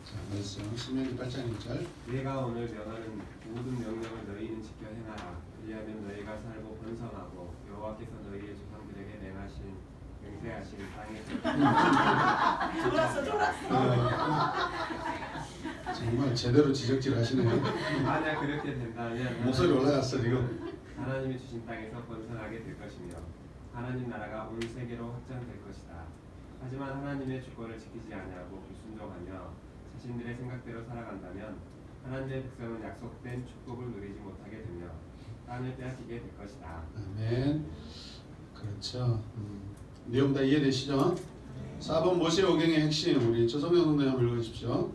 자, 말씀 신명기 8장 1절. 내가 오늘 명하는 모든 명령을 너희는 지켜 행하라. 그리하면 너희가 살고 번성하고 여호와께서 너희의 조상들에게 맹세하신 땅에 정말 제대로 지적질 하시네요. 만약 그렇게 된다면 목소리 올라갔어 지금. 하나님이 주신 땅에서 번성하게 될 것이며 하나님 나라가 온 세계로 확장될 것이다. 하지만 하나님의 주권을 지키지 아니하고 불순종하며 자신들의 생각대로 살아간다면 하나님의 백성은 약속된 축복을 누리지 못하게 되며 땅을 빼앗기게 될 것이다. 아멘. 그렇죠. 내용 다 이해되시죠? 4번 모세 오경의 핵심 우리 조성영 선생님 한번 읽어주십시오.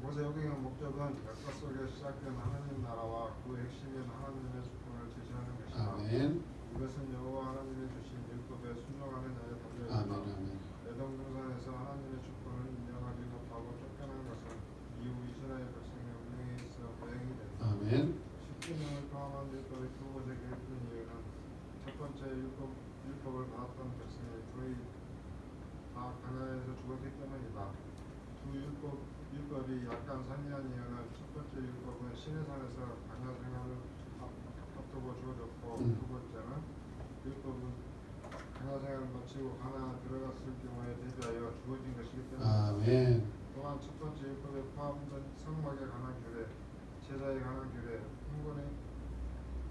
모세 오경의 목적은 역사 속에 시작된 하나님 나라와 그 핵심인 하나님의 주권을 제시하는 것이다. 아멘. 이것은 여호와 하나님이 주신 율법에 순종하는 자의 아멘. 도리이다. 아멘. 에돔 동산에서 하나님의 주권을 인정하지 못하고 쫓겨난 것은 이후 이스라엘 백성의 운명에 있어 보행이 된다. 아멘. 10계명을 포함한 율법이 그곳에 계획된 이유는 첫 번째 율법을 받았던 백성이 거의 다 가나안에서 죽었기 때문이다. 두 율법이 약간 상이한 이유는 첫 번째 율법은 시내산에서 광야 생활을 앞두고 주어졌고 두 번째는 율법은 광야 생활을 마치고 가나안 들어갔을 경우에 대비하여 주어진 것이기 때문이다. 아멘. 또한 첫 번째 율법에 포함된 성막에 관한 규례, 제사에 관한 규례,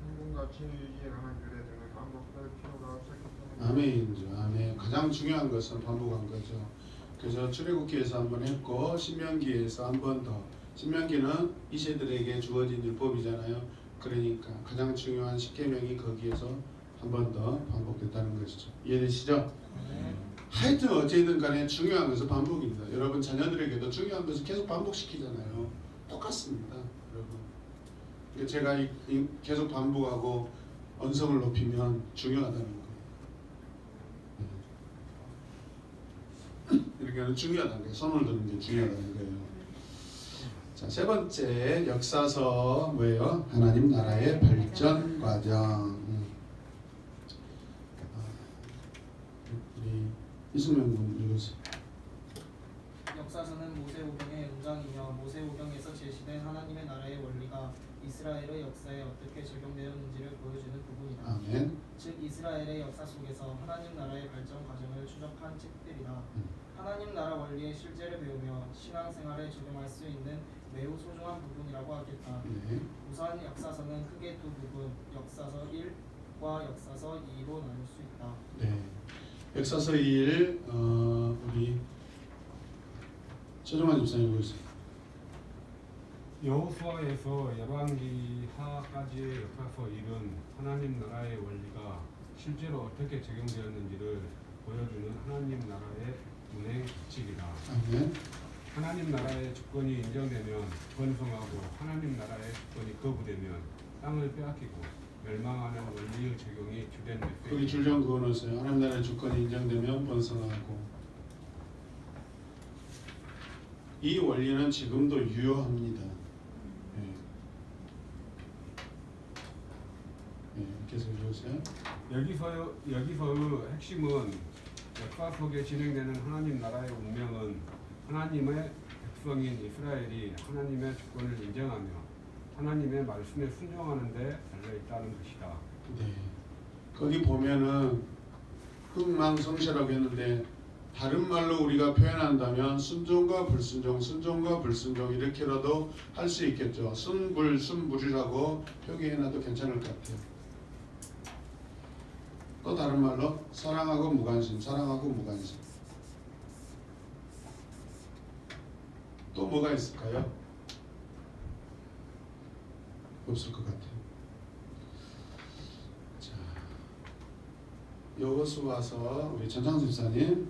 행군과 진위 유지에 관한 규례 등을 반복될 필요가 없었기 때문이다. 아멘이죠. 아멘. 가장 중요한 것은 반복한 거죠. 그래서 출애굽기에서 한번 했고 신명기에서 한 번 더. 신명기는 이세들에게 주어진 율법이잖아요. 그러니까 가장 중요한 10계명이 거기에서 한 번 더 반복됐다는 것이죠. 이해되시죠? 하여튼 어쨌든 간에 중요한 것은 반복입니다. 여러분 자녀들에게도 중요한 것을 계속 반복시키잖아요. 똑같습니다. 여러분. 그러니까 제가 계속 반복하고 언성을 높이면 중요하다는 거예요. 이렇게 하면 중요하다는 거예요. 손을 드는 게 중요하다는 거예요. 자, 세 번째 역사서 뭐예요? 하나님 나라의 발전 과정. 우리 이승명 군 읽으세요. 역사서는 모세오경의 연장이며 모세오경에서 제시된 하나님의 나라의 원리가 이스라엘의 역사에 어떻게 적용되었는지를 보여주는 부분이다. 아멘. 즉 이스라엘의 역사 속에서 하나님 나라의 발전 과정을 추적한 책들이다. 하나님 나라 원리의 실제를 배우며 신앙생활에 적용할 수 있는 매우 소중한 부분이라고 하겠다. 네. 우선 역사서는 크게 두 부분, 역사서 1과 역사서 2로 나눌 수 있다. 네. 역사서 1 우리 최종환 집사님 읽으세요. 여호수아에서 열왕기하까지의 역사서 1은 하나님 나라의 원리가 실제로 어떻게 적용되었는지를 보여주는 하나님 나라의 운행 규칙이다. 아멘. 하나님 나라의 주권이 인정되면 번성하고 하나님 나라의 주권이 거부되면 땅을 빼앗기고 멸망하는 원리의 적용이 주된 거기 줄 좀 그어놓으세요. 하나님 나라의 주권이 인정되면 번성하고. 이 원리는 지금도 유효합니다. 계속 읽으세요. 여기서의 핵심은 역사 속에 진행되는 하나님 나라의 운명은 하나님의 백성인 이스라엘이 하나님의 주권을 인정하며 하나님의 말씀에 순종하는 데 달려있다는 것이다. 네. 거기 보면은 흥망성쇠라고 했는데 다른 말로 우리가 표현한다면 순종과 불순종 이렇게라도 할 수 있겠죠. 순불이라고 표기해놔도 괜찮을 것 같아요. 또 다른 말로 사랑하고 무관심. 또 뭐가 있을까요? 없을 것 같아요. 자, 여호수 와서 우리 전창수 집사님.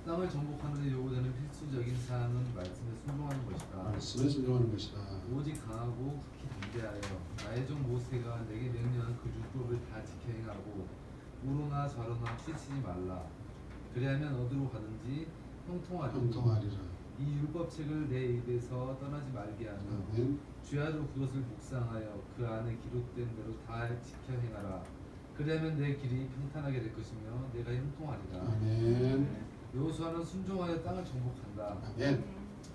땅을 정복하는 데 요구되는 필수적인 사항은 말씀에 순종하는 것이다. 말씀에 순종하는 것이다. 오직 강하고 극히 담대하여 나의 종 모세가 내게 명령한 그 율법을 다 지켜 행하고 우로나 좌로나 휘치지 말라. 그리하면 어디로 가든지 형통하리라. 형통하리라. 이 율법책을 내 입에서 떠나지 말게 하며 아멘. 주야로 그것을 묵상하여 그 안에 기록된 대로 다 지켜 행하라. 그리하면 내 길이 평탄하게 될 것이며 내가 형통하리라. 아멘. 여호수아는 순종하여 땅을 정복한다. 아멘.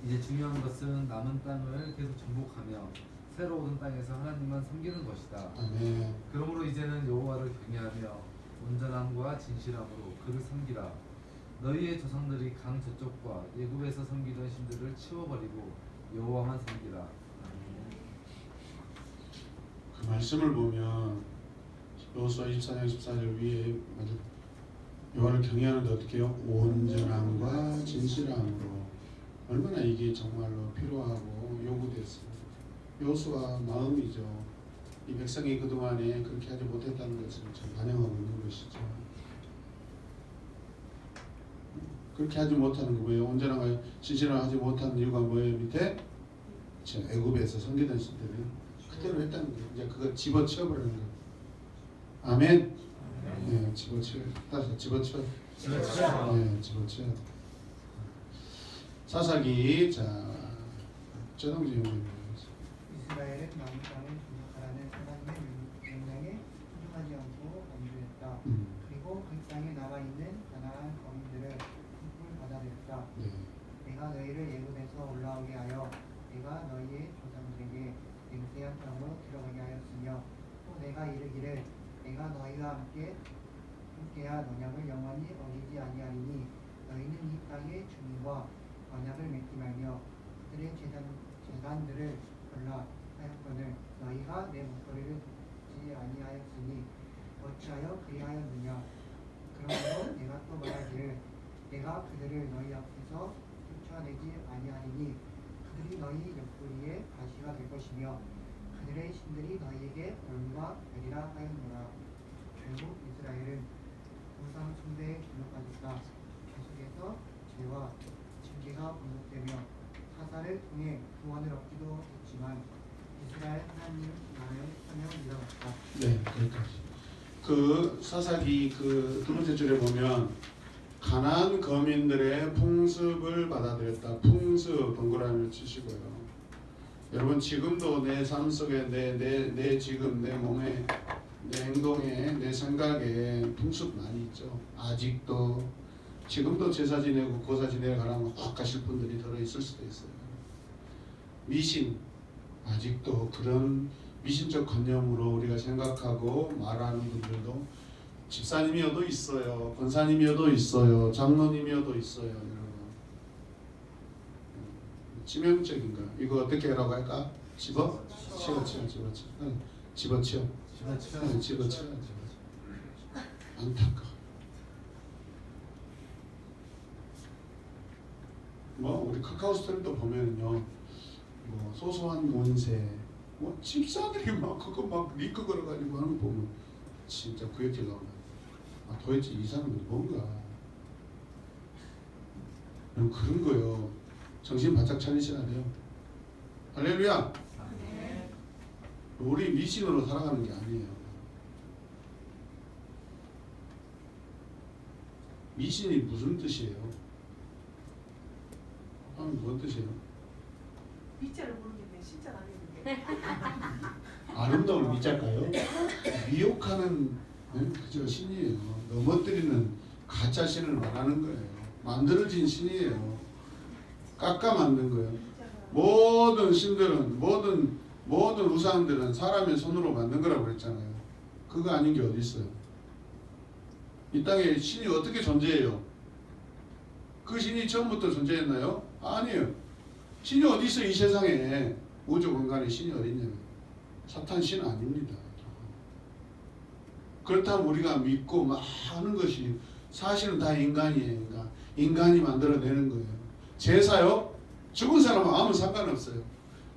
이제 중요한 것은 남은 땅을 계속 정복하며 새로 얻은 땅에서 하나님만 섬기는 것이다. 아멘. 그러므로 이제는 여호와를 경외하며 온전함과 진실함으로 그를 섬기라. 너희의 조상들이 강 저쪽과 애굽에서 섬기던 신들을 치워버리고 여호와만 섬기라. 그 말씀을 보면 여호수아 24장 14절 위에 여호와를 경외하는데 어떻게 해요? 온전함과 진실함으로. 얼마나 이게 정말로 필요하고 요구됐어요. 여호수아 마음이죠. 이 백성이 그동안에 그렇게 하지 못했다는 것을 지금 반영하고 있는 것이죠. 그렇게 하지 못하는 거 뭐예요? 온전함과 진실함을 하지 못하는 이유가 뭐예요? 밑에 애굽에서 섬기던 신들을 그대로 했다는 거예요. 이제 그거 집어치워버리는 거예요. 아멘. 네, 집어치워. 따라서 집어치워. 네, 집어치워. 사사기 자 최동진 형님. 이스라엘은 남은 땅을 정복하라는 하나님의 명령에 순종하지 않고 범죄했다. 그리고 그 땅에 남아 있는 가나안 거민들을 흠불 받아들였다. 네. 내가 너희를 애굽에서 올라오게 하여 내가 너희의 조상들에게 맹세한 땅으로 들어가게 하였으며 또 내가 이르기를 내가 너희와 함께한 언약을 영원히 어기지 아니하리니 너희는 이 땅의 주민과 언약을 맺지 말며 그들의 재단들을 골라 하였거늘 너희가 내 목소리를 듣지 아니하였으니 어찌하여 그리하였느냐. 그러므로 내가 또 말하기를 내가 그들을 너희 앞에서 쫓아내지 아니하리니 그들이 너희 옆구리에 가시가 될 것이며 그들의 신들이 너희에게 얼과 별이라 하였노라. 결국 이스라엘은 우상 숭배에 길러빠졌다. 계속해서 죄와 징계가 반복되며 사사를 통해 구원을 얻기도 했지만 이스라엘 하나님 나라의 사명을 잃어갔다. 네, 거기까지. 그 사사기 그 두 번째 줄에 보면 가나안 거민들의 풍습을 받아들였다. 풍습 번갈아가며 치시고요. 여러분 지금도 내 삶 속에 내 지금 내 몸에 내 행동에 내 생각에 풍습 많이 있죠. 아직도 지금도 제사 지내고 고사 지내러 가라면 확 가실 분들이 들어 있을 수도 있어요. 미신 아직도 그런 미신적 관념으로 우리가 생각하고 말하는 분들도 집사님이어도 있어요. 권사님이어도 있어요. 장로님이어도 있어요. 여러분. 치명적인 거. 이거 어떻게 하라고 할까? 집어치워. 안타까워. 뭐 우리 카카오 스토리도 보면요, 뭐 소소한 문세, 뭐 집사들이 막 그거 막 링크 걸어가지고 하는 거 보면 진짜 구역질 나오네. 아 도대체 이 사람은 뭔가? 그런 거요. 정신 바짝 차리셔야 돼요. 할렐루야. 우리 미신으로 살아가는 게 아니에요. 미신이 무슨 뜻이에요? 뭔 뜻이에요? 미자를 모르겠네. 신자가 아니는데. 아름다운 미자가요? 미혹하는 그저 신이에요. 넘어뜨리는 가짜 신을 말하는 거예요. 만들어진 신이에요. 깎아 만든 거예요. 모든 신들은 모든 우상들은 사람의 손으로 만든 거라고 그랬잖아요. 그거 아닌 게 어디 있어요? 이 땅에 신이 어떻게 존재해요? 그 신이 처음부터 존재했나요? 아니에요. 신이 어디 있어요? 이 세상에 우주 공간에 신이 어디 있냐면 사탄 신 아닙니다. 그렇다면 우리가 믿고 막 하는 것이 사실은 다 인간이에요. 인간이 만들어내는 거예요. 제사요? 죽은 사람은 아무 상관없어요.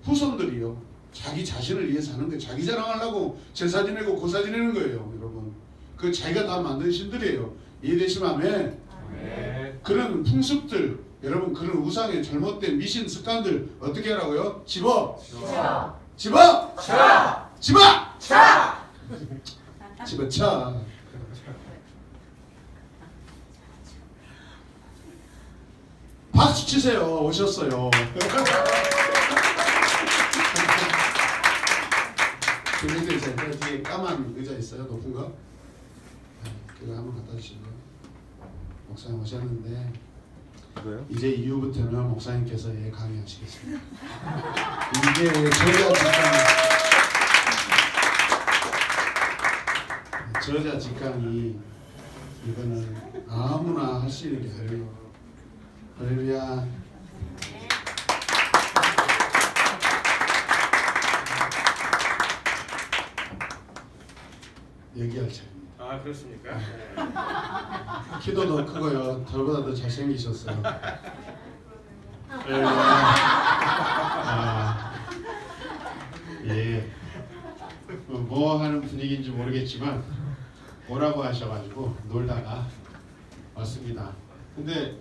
후손들이요. 자기 자신을 위해 사는 거예요. 자기 자랑하려고 제사 지내고 고사 지내는 거예요. 여러분. 그 자기가 다 만든 신들이에요. 이해되시면 아멘. 네. 그런 풍습들, 여러분 그런 우상의 잘못된 미신 습관들 어떻게 하라고요? 집어! 집어! 집어! 집어쳐! 박수 치세요. 오셨어요. 그런데 이제 그 뒤에 까만 의자 있어요. 높은 거. 그거 한번 갖다 주시고. 목사님 오셨는데 이거요? 이제 이후부터는 목사님께서 강의하시겠습니다. 이게 저자 직강이 이거는 아무나 할 수 있는 게 아니에요. 할렐루야. 얘기할 차례입니다. 아 그렇습니까? 키도 더 크고요. 저보다 더 잘생기셨어요. 예. 뭐 하는 분위기인지 모르겠지만 오라고 하셔가지고 놀다가 왔습니다. 근데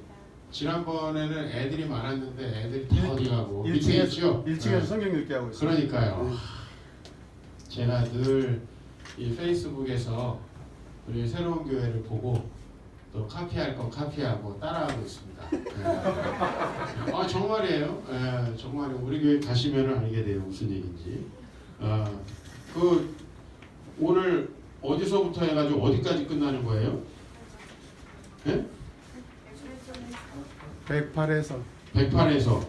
지난번에는 애들이 많았는데 애들이 다 어디 가고 밑에 있죠? 1층에서 성경 읽기 하고 있어요. 그러니까요. 제가 늘 이 페이스북에서 우리 새로운 교회를 보고 또 카피할 건 카피하고 따라하고 있습니다. 아 정말이에요. 정말 우리 교회 가시면 알게 돼요 무슨 얘기인지. 그 오늘 어디서부터 해가지고 어디까지 끝나는 거예요? 네? 108에서 108에서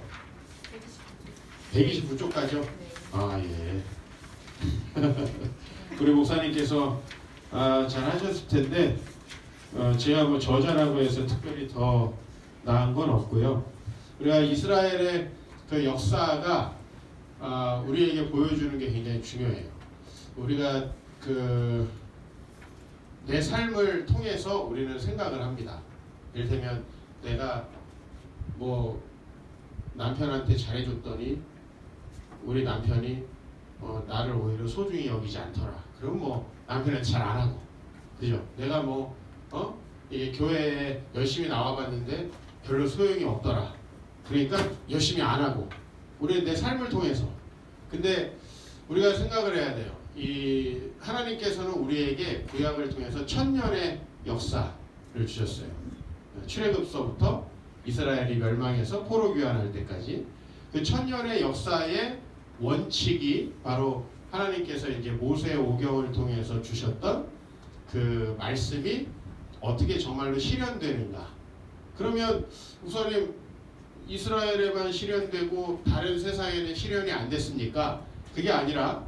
129쪽까지요? 아 예. 우리 목사님께서 잘 하셨을 텐데 제가 뭐 저자라고 해서 특별히 더 나은 건 없고요. 우리가 이스라엘의 그 역사가 우리에게 보여주는 게 굉장히 중요해요. 우리가 그 내 삶을 통해서 우리는 생각을 합니다. 이를테면 내가 뭐 남편한테 잘해줬더니 우리 남편이 나를 오히려 소중히 여기지 않더라. 그럼 뭐 남편은 잘 안 하고, 그죠? 내가 뭐 이게 교회에 열심히 나와봤는데 별로 소용이 없더라. 그러니까 열심히 안 하고, 우리 내 삶을 통해서. 근데 우리가 생각을 해야 돼요. 이 하나님께서는 우리에게 구약을 통해서 1000년의 역사를 주셨어요. 출애굽서부터 이스라엘이 멸망해서 포로 귀환할 때까지 그 1000년의 역사의 원칙이 바로 하나님께서 이제 모세 오경을 통해서 주셨던 그 말씀이 어떻게 정말로 실현되는가. 그러면 우선은 이스라엘에만 실현되고 다른 세상에는 실현이 안 됐습니까? 그게 아니라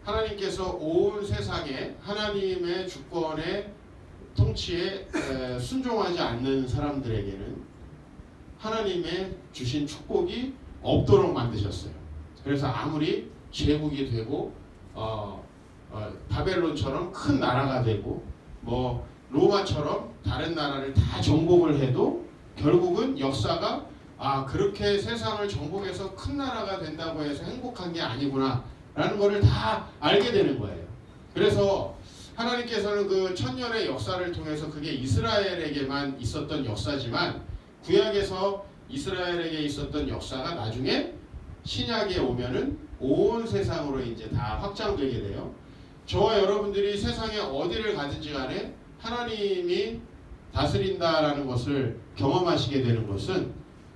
하나님께서 온 세상에 하나님의 주권에 통치에 순종하지 않는 사람들에게는 하나님의 주신 축복이 없도록 만드셨어요. 그래서 아무리 제국이 되고 바벨론처럼 큰 나라가 되고 뭐 로마처럼 다른 나라를 다 정복을 해도 결국은 역사가 그렇게 세상을 정복해서 큰 나라가 된다고 해서 행복한 게 아니구나 라는 것을 다 알게 되는 거예요. 그래서 하나님께서는 그 1000년의 역사를 통해서 그게 이스라엘에게만 있었던 역사지만 구약에서 이스라엘에게 있었던 역사가 나중에 신약에 오면은 온 세상으로 이제 다 확장되게 돼요. 저와 여러분들이 세상에 어디를 가든지 간에 하나님이 다스린다라는 것을 경험하시게 되는 것은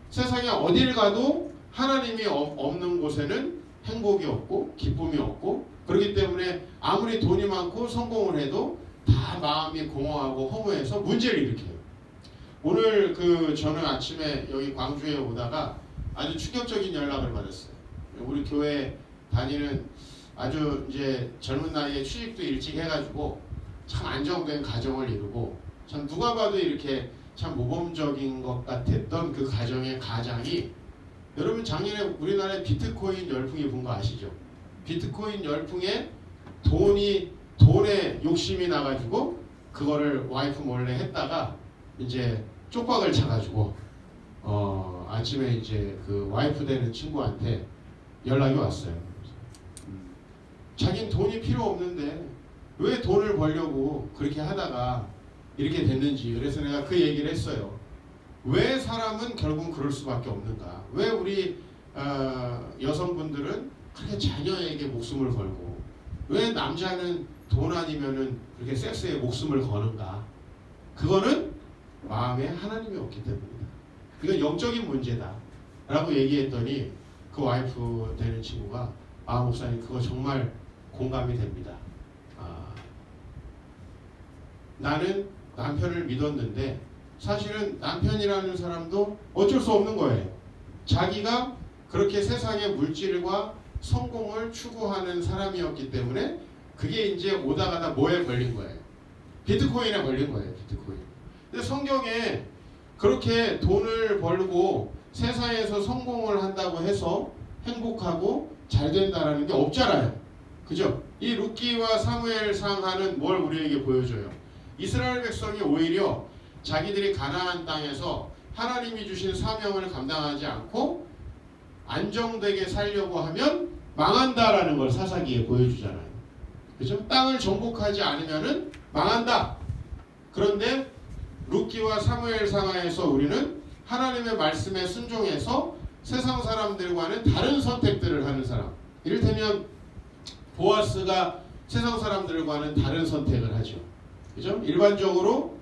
세상에 어디를 가도 하나님이 없는 곳에는 행복이 없고 기쁨이 없고, 그렇기 때문에 아무리 돈이 많고 성공을 해도 다 마음이 공허하고 허무해서 문제를 일으켜요. 오늘 저는 아침에 여기 광주에 오다가 아주 충격적인 연락을 받았어요. 우리 교회 다니는 아주 이제 젊은 나이에 취직도 일찍 해가지고 참 안정된 가정을 이루고 참 누가 봐도 이렇게 참 모범적인 것 같았던 그 가정의 가장이, 여러분 작년에 우리나라에 비트코인 열풍이 분 거 아시죠? 비트코인 열풍에 돈에 욕심이 나가지고 그거를 와이프 몰래 했다가 이제 쪽박을 차가지고 아침에 이제 그 와이프 되는 친구한테 연락이 왔어요. 자긴 돈이 필요 없는데 왜 돈을 벌려고 그렇게 하다가 이렇게 됐는지. 그래서 내가 그 얘기를 했어요. 왜 사람은 결국은 그럴 수밖에 없는가? 왜 우리 여성분들은 그렇게 자녀에게 목숨을 걸고 왜 남자는 돈 아니면은 그렇게 섹스에 목숨을 거는가? 그거는 마음에 하나님이 없기 때문이다. 이건 영적인 문제다 라고 얘기했더니 그 와이프 되는 친구가 목사님 그거 정말 공감이 됩니다. 나는 남편을 믿었는데 사실은 남편이라는 사람도 어쩔 수 없는 거예요. 자기가 그렇게 세상의 물질과 성공을 추구하는 사람이었기 때문에 그게 이제 오다 가다 뭐에 걸린 거예요? 비트코인에 걸린 거예요. 비트코인. 근데 성경에 그렇게 돈을 벌고 세상에서 성공을 한다고 해서 행복하고 잘 된다라는 게 없잖아요. 그죠? 이 룻기와 사무엘상하는 뭘 우리에게 보여줘요? 이스라엘 백성이 오히려 자기들이 가나안 땅에서 하나님이 주신 사명을 감당하지 않고 안정되게 살려고 하면 망한다라는 걸 사사기에 보여주잖아요. 그죠? 땅을 정복하지 않으면은 망한다. 그런데 룻기와 사무엘상하에서 우리는 하나님의 말씀에 순종해서 세상 사람들과는 다른 선택들을 하는 사람. 이를테면 보아스가 세상 사람들과는 다른 선택을 하죠. 그죠? 일반적으로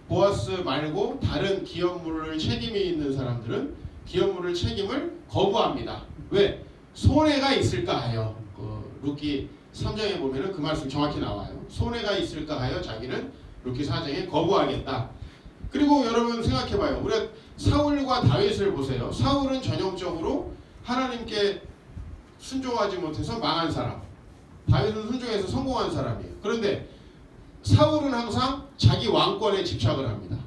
보아스 말고 다른 기업물을 책임이 있는 사람들은 기업물을 책임을 거부합니다. 왜? 손해가 있을까 하여. 룻기 3장에 보면은 그 말씀 정확히 나와요. 손해가 있을까 하여 자기는 룻기 4장에 거부하겠다. 그리고 여러분 생각해봐요. 우리가 사울과 다윗을 보세요. 사울은 전형적으로 하나님께 순종하지 못해서 망한 사람. 다윗은 순종해서 성공한 사람이에요. 그런데 사울은 항상 자기 왕권에 집착을 합니다.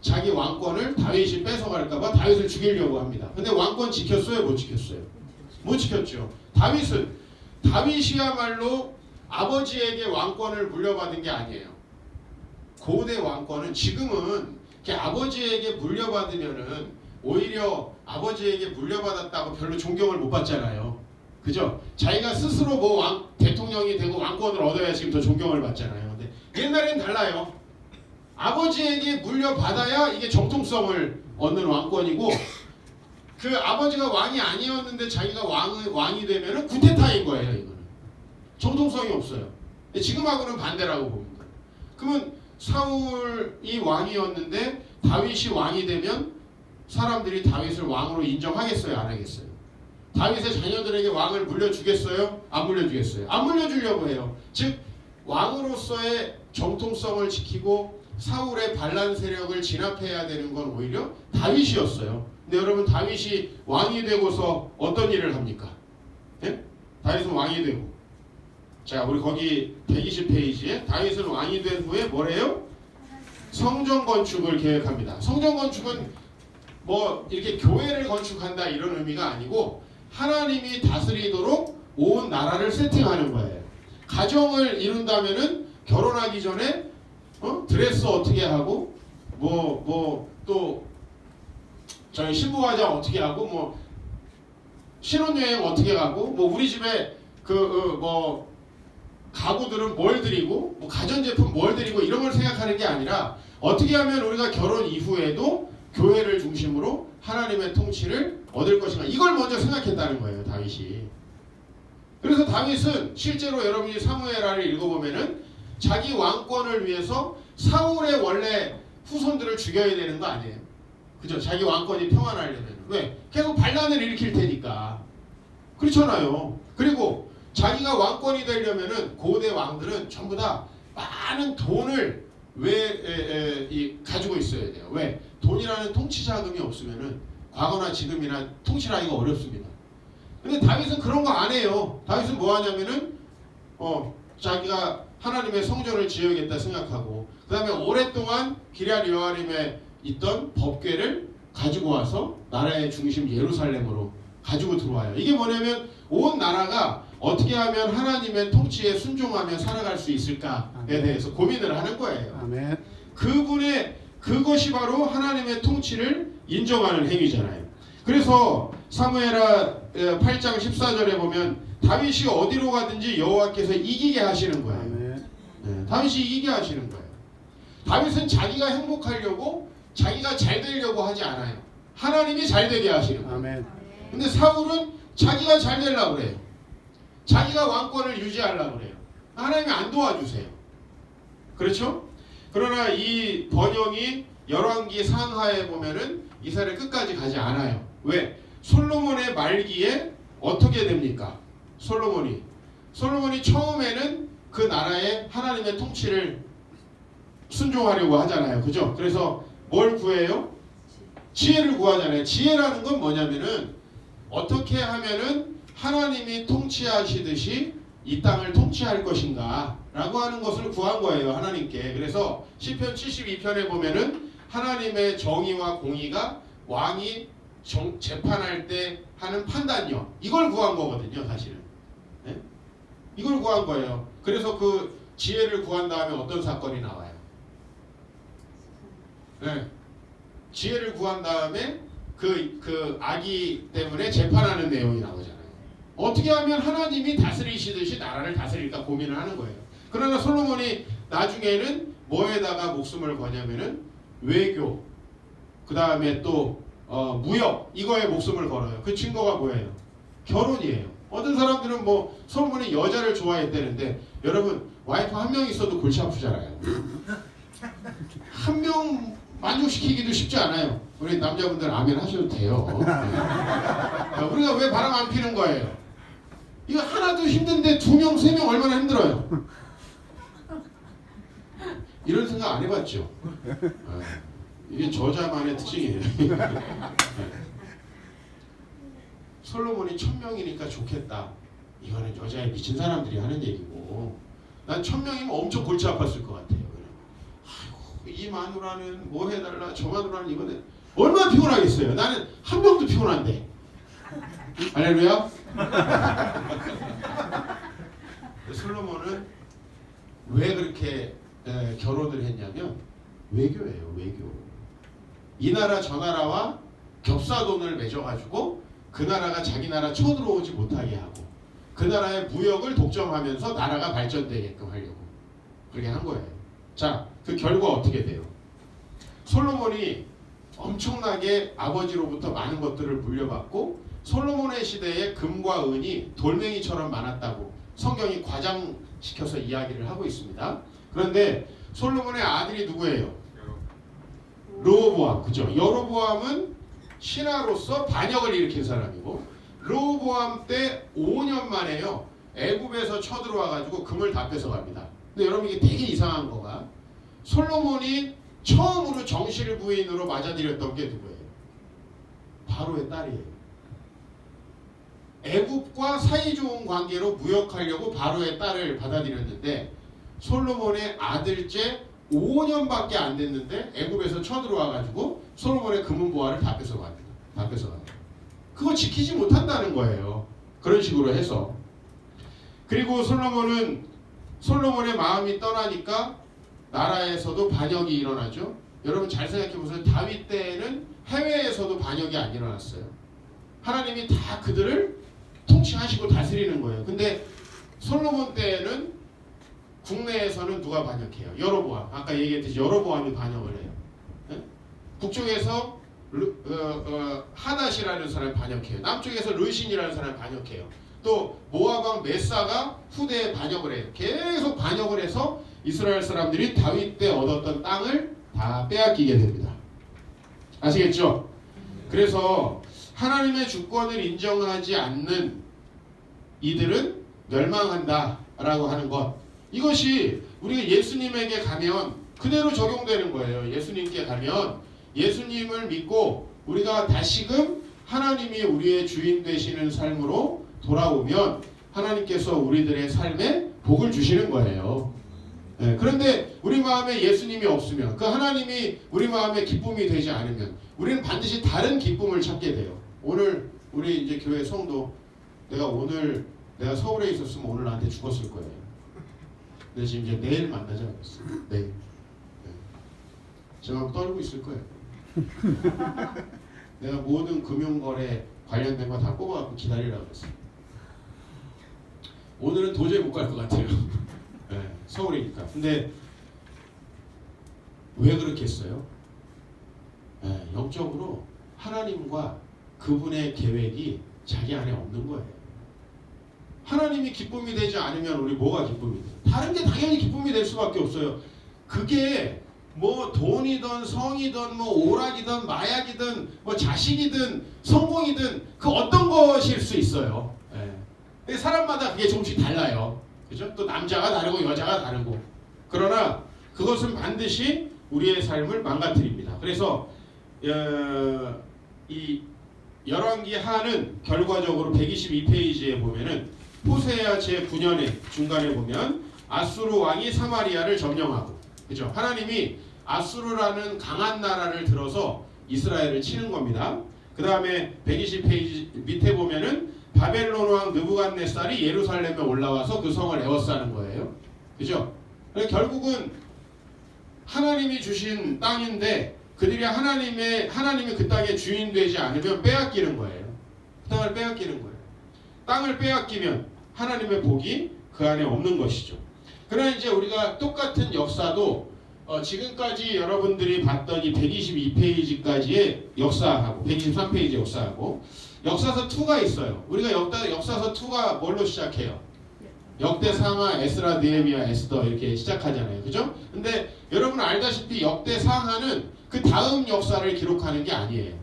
자기 왕권을 다윗이 뺏어갈까봐 다윗을 죽이려고 합니다. 근데 왕권 지켰어요? 못 지켰어요? 못 지켰죠. 다윗이야말로 아버지에게 왕권을 물려받은 게 아니에요. 고대 왕권은 지금은 이렇게 아버지에게 물려받으면은 오히려 아버지에게 물려받았다고 별로 존경을 못 받잖아요. 그죠? 자기가 스스로 뭐 대통령이 되고 왕권을 얻어야 지금 더 존경을 받잖아요. 근데 옛날엔 달라요. 아버지에게 물려받아야 이게 정통성을 얻는 왕권이고, 그 아버지가 왕이 아니었는데 자기가 왕이 되면은 쿠데타인 거예요. 이거는 정통성이 없어요. 근데 지금하고는 반대라고 봅니다. 그러면 사울이 왕이었는데 다윗이 왕이 되면 사람들이 다윗을 왕으로 인정하겠어요? 안 하겠어요? 다윗의 자녀들에게 왕을 물려주겠어요? 안 물려주겠어요? 안 물려주려고 해요. 즉 왕으로서의 정통성을 지키고 사울의 반란 세력을 진압해야 되는 건 오히려 다윗이었어요. 근데 여러분 다윗이 왕이 되고서 어떤 일을 합니까? 예? 다윗은 왕이 되고, 자 우리 거기 120페이지에 다윗은 왕이 된 후에 뭐래요? 성전 건축을 계획합니다. 성전 건축은 뭐 이렇게 교회를 건축한다 이런 의미가 아니고 하나님이 다스리도록 온 나라를 세팅하는 거예요. 가정을 이룬다면은 결혼하기 전에 드레스 어떻게 하고 또 저희 신부화장 어떻게 하고 뭐 신혼여행 어떻게 가고 뭐 우리 집에 가구들은 뭘 드리고 뭐 가전제품 뭘 드리고 이런 걸 생각하는 게 아니라 어떻게 하면 우리가 결혼 이후에도 교회를 중심으로 하나님의 통치를 얻을 것인가, 이걸 먼저 생각했다는 거예요. 다윗이. 그래서 다윗은 실제로 여러분이 사무엘하를 읽어보면은 자기 왕권을 위해서 사울의 원래 후손들을 죽여야 되는 거 아니에요? 그죠? 자기 왕권이 평안하려면. 왜? 계속 반란을 일으킬 테니까. 그렇잖아요. 그리고 자기가 왕권이 되려면은 고대 왕들은 전부 다 많은 돈을 가지고 있어야 돼요. 왜? 돈이라는 통치 자금이 없으면은 과거나 지금이나 통치를 하기가 어렵습니다. 근데 다윗은 그런 거 안 해요. 다윗은 뭐 하냐면은 자기가 하나님의 성전을 지어야겠다 생각하고, 그 다음에 오랫동안 기럇 여아림에 있던 법궤를 가지고 와서 나라의 중심 예루살렘으로 가지고 들어와요. 이게 뭐냐면 온 나라가 어떻게 하면 하나님의 통치에 순종하며 살아갈 수 있을까에 대해서 고민을 하는 거예요. 아멘. 그것이 바로 하나님의 통치를 인정하는 행위잖아요. 그래서 사무엘하 8장 14절에 보면 다윗이 어디로 가든지 여호와께서 이기게 하시는 거예요. 네, 다윗이 이기게 하시는 거예요. 다윗은 자기가 행복하려고 자기가 잘 되려고 하지 않아요. 하나님이 잘 되게 하시는 거예요. 근데 사울은 자기가 잘 되려고 그래요. 자기가 왕권을 유지하려고 그래요. 하나님이 안 도와주세요. 그렇죠? 그러나 이 번영이 열왕기 상하에 보면은 이스라엘 끝까지 가지 않아요. 왜? 솔로몬의 말기에 어떻게 됩니까? 솔로몬이 처음에는 그 나라에 하나님의 통치를 순종하려고 하잖아요. 그죠? 그래서 뭘 구해요? 지혜를 구하잖아요. 지혜라는 건 뭐냐면은 어떻게 하면은 하나님이 통치하시듯이 이 땅을 통치할 것인가 라고 하는 것을 구한 거예요. 하나님께. 그래서 시편 72편에 보면은 하나님의 정의와 공의가 왕이 재판할 때 하는 판단이요. 이걸 구한 거거든요. 사실은. 네? 이걸 구한 거예요. 그래서 그 지혜를 구한 다음에 어떤 사건이 나와요? 네. 지혜를 구한 다음에 그 아기 때문에 재판하는 내용이 나오잖아요. 어떻게 하면 하나님이 다스리시듯이 나라를 다스릴까 고민을 하는 거예요. 그러나 솔로몬이 나중에는 뭐에다가 목숨을 거냐면은 외교, 그 다음에 또 무역, 이거에 목숨을 걸어요. 그 증거가 뭐예요? 결혼이에요. 어떤 사람들은 뭐 솔로몬이 여자를 좋아했다는데 여러분 와이프 한 명 있어도 골치 아프잖아요. 한 명 만족시키기도 쉽지 않아요. 우리 남자분들 아멘 하셔도 돼요. 우리가 왜 바람 안 피는 거예요? 이거 하나도 힘든데 2명, 3명 얼마나 힘들어요. 이런 생각 안 해봤죠? 이게 저자만의 특징이에요. 솔로몬이 1000명이니까 좋겠다. 이거는 여자에 미친 사람들이 하는 얘기고 난 1000명이면 엄청 골치 아팠을 것 같아요. 아이고 이 마누라는 뭐 해달라 저 마누라는 이거는 얼마나 피곤하겠어요. 나는 한 명도 피곤한데. 할렐루야. 솔로몬은 왜 그렇게 결혼을 했냐면 외교예요. 외교. 이 나라 저 나라와 겹사돈을 맺어가지고 그 나라가 자기 나라 쳐들어오지 못하게 하고 그 나라의 무역을 독점하면서 나라가 발전되게끔 하려고 그렇게 한 거예요. 자, 그 결과 어떻게 돼요? 솔로몬이 엄청나게 아버지로부터 많은 것들을 물려받고 솔로몬의 시대에 금과 은이 돌멩이처럼 많았다고 성경이 과장시켜서 이야기를 하고 있습니다. 그런데 솔로몬의 아들이 누구예요? 르호보암. 그죠? 여로보암은 신하로서 반역을 일으킨 사람이고 르호보암 때 5년 만에요. 애굽에서 쳐들어와가지고 금을 다 뺏어갑니다. 근데 여러분 이게 되게 이상한 거가 솔로몬이 처음으로 정실 부인으로 맞아들였던 게 누구예요? 바로의 딸이에요. 애굽과 사이좋은 관계로 무역하려고 바로의 딸을 받아들였는데 솔로몬의 아들째 5년밖에 안 됐는데 애굽에서 쳐들어와가지고 솔로몬의 금은보화를 다 뺏어갑니다. 다 뺏어갑니다. 그거 지키지 못한다는 거예요. 그런 식으로 해서. 그리고 솔로몬의 마음이 떠나니까 나라에서도 반역이 일어나죠. 여러분 잘 생각해 보세요. 다윗 때에는 해외에서도 반역이 안 일어났어요. 하나님이 다 그들을 통치하시고 다스리는 거예요. 근데 솔로몬 때에는 국내에서는 누가 반역해요? 여로보암. 아까 얘기했듯이 여로보암이 반역을 해요. 네? 북쪽에서 하닷이라는 사람이 반역해요. 남쪽에서 르신이라는 사람이 반역해요. 또 모압왕 메사가 후대에 반역을 해요. 계속 반역을 해서 이스라엘 사람들이 다윗 때 얻었던 땅을 다 빼앗기게 됩니다. 아시겠죠? 그래서 하나님의 주권을 인정하지 않는 이들은 멸망한다라고 하는 것. 이것이 우리가 예수님에게 가면 그대로 적용되는 거예요. 예수님께 가면 예수님을 믿고 우리가 다시금 하나님이 우리의 주인 되시는 삶으로 돌아오면 하나님께서 우리들의 삶에 복을 주시는 거예요. 네, 그런데 우리 마음에 예수님이 없으면 그 하나님이 우리 마음에 기쁨이 되지 않으면 우리는 반드시 다른 기쁨을 찾게 돼요. 오늘 우리 이제 교회 성도 내가 서울에 있었으면 오늘 나한테 죽었을 거예요. 근데 지금 이제 내일 만나지 않겠어요. 내일. 네. 제가 떨고 있을 거예요. 내가 모든 금융거래 관련된 거 다 뽑아갖고 기다리라고 그랬어요. 오늘은 도저히 못 갈 것 같아요. 네, 서울이니까. 근데 왜 그렇게 했어요? 네, 영적으로 하나님과 그분의 계획이 자기 안에 없는 거예요. 하나님이 기쁨이 되지 않으면 우리 뭐가 기쁨이 돼요? 다른 게 당연히 기쁨이 될 수밖에 없어요. 그게 뭐 돈이든 성이든 뭐 오락이든 마약이든 뭐 자식이든 성공이든 그 어떤 것일 수 있어요. 예. 근데 사람마다 그게 조금씩 달라요. 그죠? 또 남자가 다르고 여자가 다르고. 그러나 그것은 반드시 우리의 삶을 망가뜨립니다. 그래서 이 열왕기 하는 결과적으로 122페이지에 보면은 호세아 제9년의 중간에 보면 아수르 왕이 사마리아를 점령하고, 그죠? 하나님이 아수르라는 강한 나라를 들어서 이스라엘을 치는 겁니다. 그 다음에 120페이지 밑에 보면은 바벨론 왕 느부갓네살이 예루살렘에 올라와서 그 성을 에워싸는 거예요. 그죠? 결국은 하나님이 주신 땅인데 그들이 하나님이 그 땅의 주인 되지 않으면 빼앗기는 거예요. 그 땅을 빼앗기는 거예요. 땅을 빼앗기면 하나님의 복이 그 안에 없는 것이죠. 그러나 이제 우리가 똑같은 역사도 지금까지 여러분들이 봤던 이 122페이지까지의 역사하고 123페이지 역사하고 역사서 2가 있어요. 우리가 역사서 2가 뭘로 시작해요? 역대상하, 에스라, 느헤미야, 에스더 이렇게 시작하잖아요. 그죠? 근데 여러분 알다시피 역대상하는 그 다음 역사를 기록하는 게 아니에요.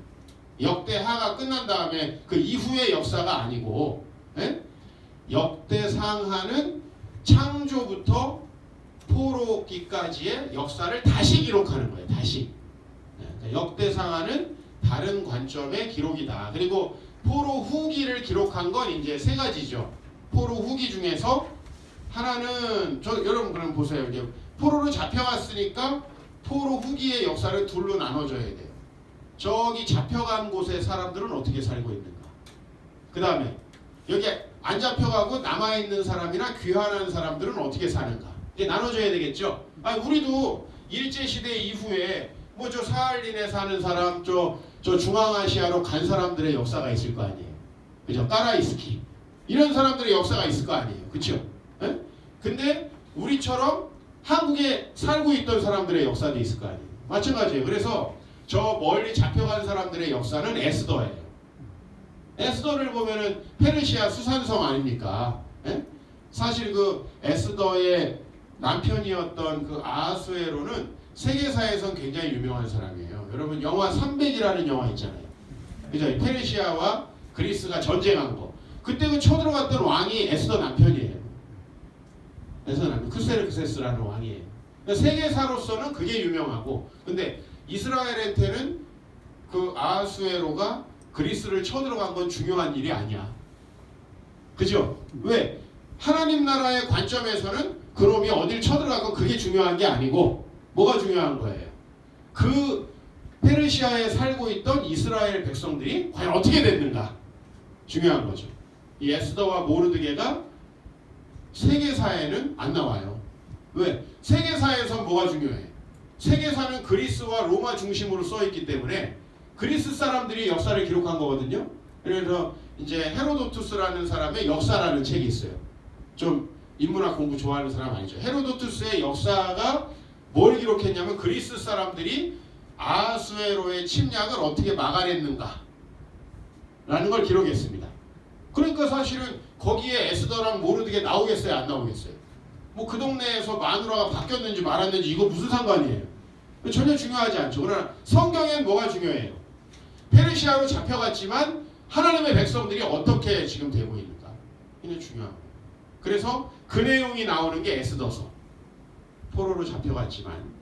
역대하가 끝난 다음에 그 이후의 역사가 아니고, 예? 역대상하는 창조부터 포로기까지의 역사를 다시 기록하는 거예요. 다시. 그러니까 역대상하는 다른 관점의 기록이다. 그리고 포로 후기를 기록한 건 이제 3가지죠. 포로 후기 중에서 하나는 여러분 그럼 보세요. 이제 포로로 잡혀갔으니까 포로 후기의 역사를 둘로 나눠줘야 돼요. 저기 잡혀간 곳의 사람들은 어떻게 살고 있는가. 그 다음에 여기 안 잡혀가고 남아있는 사람이나 귀환한 사람들은 어떻게 사는가. 이제 나눠줘야 되겠죠. 우리도 일제시대 이후에 뭐 저 사할린에 사는 사람, 저 중앙아시아로 간 사람들의 역사가 있을 거 아니에요. 그죠? 까라이스키 이런 사람들의 역사가 있을 거 아니에요. 그렇죠? 예? 근데 우리처럼 한국에 살고 있던 사람들의 역사도 있을 거 아니에요. 마찬가지예요. 그래서 저 멀리 잡혀간 사람들의 역사는 에스더예요. 에스더를 보면은 페르시아 수산성 아닙니까? 예? 사실 그 에스더의 남편이었던 그 아하수에로는 세계사에선 굉장히 유명한 사람이에요. 여러분 영화 300이라는 영화 있잖아요. 그죠? 페르시아와 그리스가 전쟁한 거. 그때 그 쳐들어갔던 왕이 에스더 남편이에요. 에스더 남편. 크세르크세스라는 왕이에요. 그러니까 세계사로서는 그게 유명하고, 근데 이스라엘한테는 그 아하수에로가 그리스를 쳐들어간 건 중요한 일이 아니야. 그죠? 왜? 하나님 나라의 관점에서는 그놈이 어딜 쳐들어간 건 그게 중요한 게 아니고 뭐가 중요한 거예요? 그 페르시아에 살고 있던 이스라엘 백성들이 과연 어떻게 됐는가? 중요한 거죠. 이 에스더와 모르드게가 세계사에는 안 나와요. 왜? 세계사에선 뭐가 중요해? 세계사는 그리스와 로마 중심으로 써있기 때문에 그리스 사람들이 역사를 기록한 거거든요. 그래서 이제 헤로도투스라는 사람의 역사라는 책이 있어요. 좀 인문학 공부 좋아하는 사람 아니죠. 헤로도투스의 역사가 뭘 기록했냐면 그리스 사람들이 아하수에로의 침략을 어떻게 막아냈는가 라는 걸 기록했습니다. 그러니까 사실은 거기에 에스더랑 모르드게 나오겠어요? 안 나오겠어요? 뭐 그 동네에서 마누라가 바뀌었는지 말았는지 이거 무슨 상관이에요? 전혀 중요하지 않죠. 그러나 성경엔 뭐가 중요해요? 페르시아로 잡혀갔지만 하나님의 백성들이 어떻게 지금 되고 있는가? 이게 중요한 거예요. 그래서 그 내용이 나오는 게 에스더서. 포로로 잡혀갔지만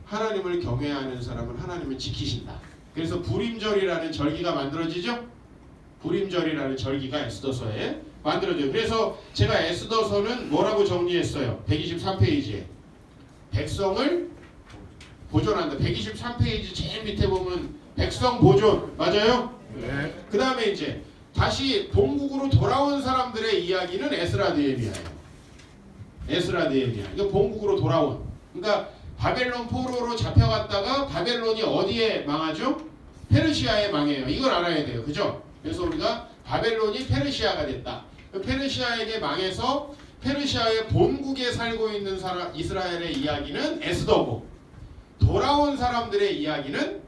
하나님을 경외하는 사람은 하나님을 지키신다. 그래서 불임절이라는 절기가 만들어지죠. 불임절이라는 절기가 에스더서에 만들어져요. 그래서 제가 에스더서는 뭐라고 정리했어요? 123페이지에 백성을 보존한다. 123페이지 제일 밑에 보면 백성 보존 맞아요? 네. 그 다음에 이제 다시 본국으로 돌아온 사람들의 이야기는 에스라 느헤미야예요. 에스라 느헤미야. 이거 본국으로 돌아온. 그러니까 바벨론 포로로 잡혀갔다가 바벨론이 어디에 망하죠? 페르시아에 망해요. 이걸 알아야 돼요. 그죠? 그래서 우리가 바벨론이 페르시아가 됐다. 페르시아에게 망해서 페르시아의 본국에 살고 있는 사람 이스라엘의 이야기는 에스더고 돌아온 사람들의 이야기는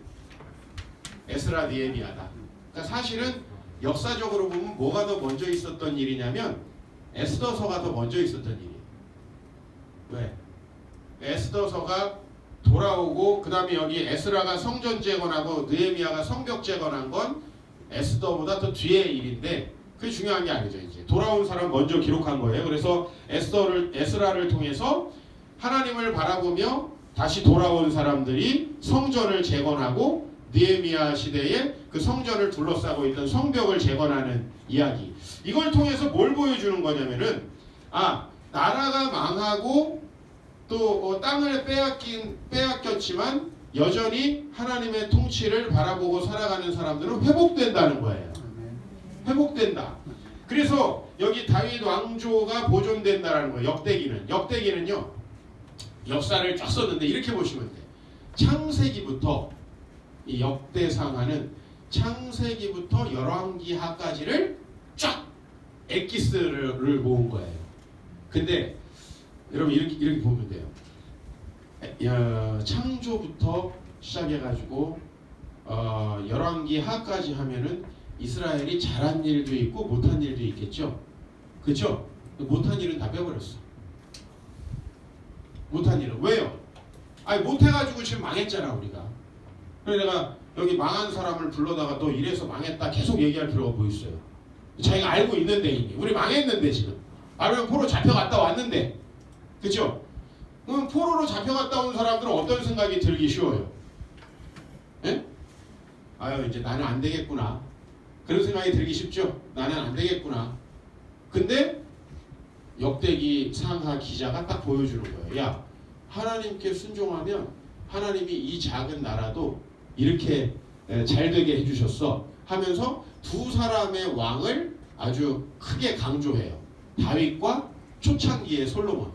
에스라 느헤미야다. 그러니까 사실은 역사적으로 보면 뭐가 더 먼저 있었던 일이냐면 에스더서가 더 먼저 있었던 일이에요. 왜? 에스더서가 돌아오고 그 다음에 여기 에스라가 성전 재건하고 느헤미야가 성벽 재건한 건 에스더보다 더 뒤의 일인데 그게 중요한 게 아니죠. 이제 돌아온 사람 먼저 기록한 거예요. 그래서 에스라를 통해서 하나님을 바라보며 다시 돌아온 사람들이 성전을 재건하고 느헤미야 시대에 그 성전을 둘러싸고 있던 성벽을 재건하는 이야기. 이걸 통해서 뭘 보여주는 거냐면은 나라가 망하고 또 땅을 빼앗겼지만 여전히 하나님의 통치를 바라보고 살아가는 사람들은 회복된다는 거예요. 회복된다. 그래서 여기 다윗 왕조가 보존된다라는 거예요. 역대기는요. 역사를 쫙 썼는데 이렇게 보시면 돼요. 창세기부터 이 역대상하는 창세기부터 열왕기하까지를 쫙 엑기스를 모은 거예요. 근데 여러분 이렇게 보면 돼요. 창조부터 시작해가지고 열왕기하까지 하면은 이스라엘이 잘한 일도 있고 못한 일도 있겠죠. 그렇죠? 못한 일은 다 빼버렸어. 못한 일은 왜요? 못해가지고 지금 망했잖아 우리가. 그래서 내가 여기 망한 사람을 불러다가 또 이래서 망했다 계속 얘기할 필요가 뭐 있어요. 자기가 알고 있는데 이미 우리 망했는데 지금 아니면 포로 잡혀갔다 왔는데 그렇죠? 그럼 포로로 잡혀갔다 온 사람들은 어떤 생각이 들기 쉬워요? 예? 이제 나는 안 되겠구나. 그런 생각이 들기 쉽죠? 나는 안 되겠구나. 근데 역대기 상하 기자가 딱 보여주는 거예요. 야, 하나님께 순종하면 하나님이 이 작은 나라도 이렇게 잘 되게 해주셨어 하면서 두 사람의 왕을 아주 크게 강조해요. 다윗과 초창기의 솔로몬.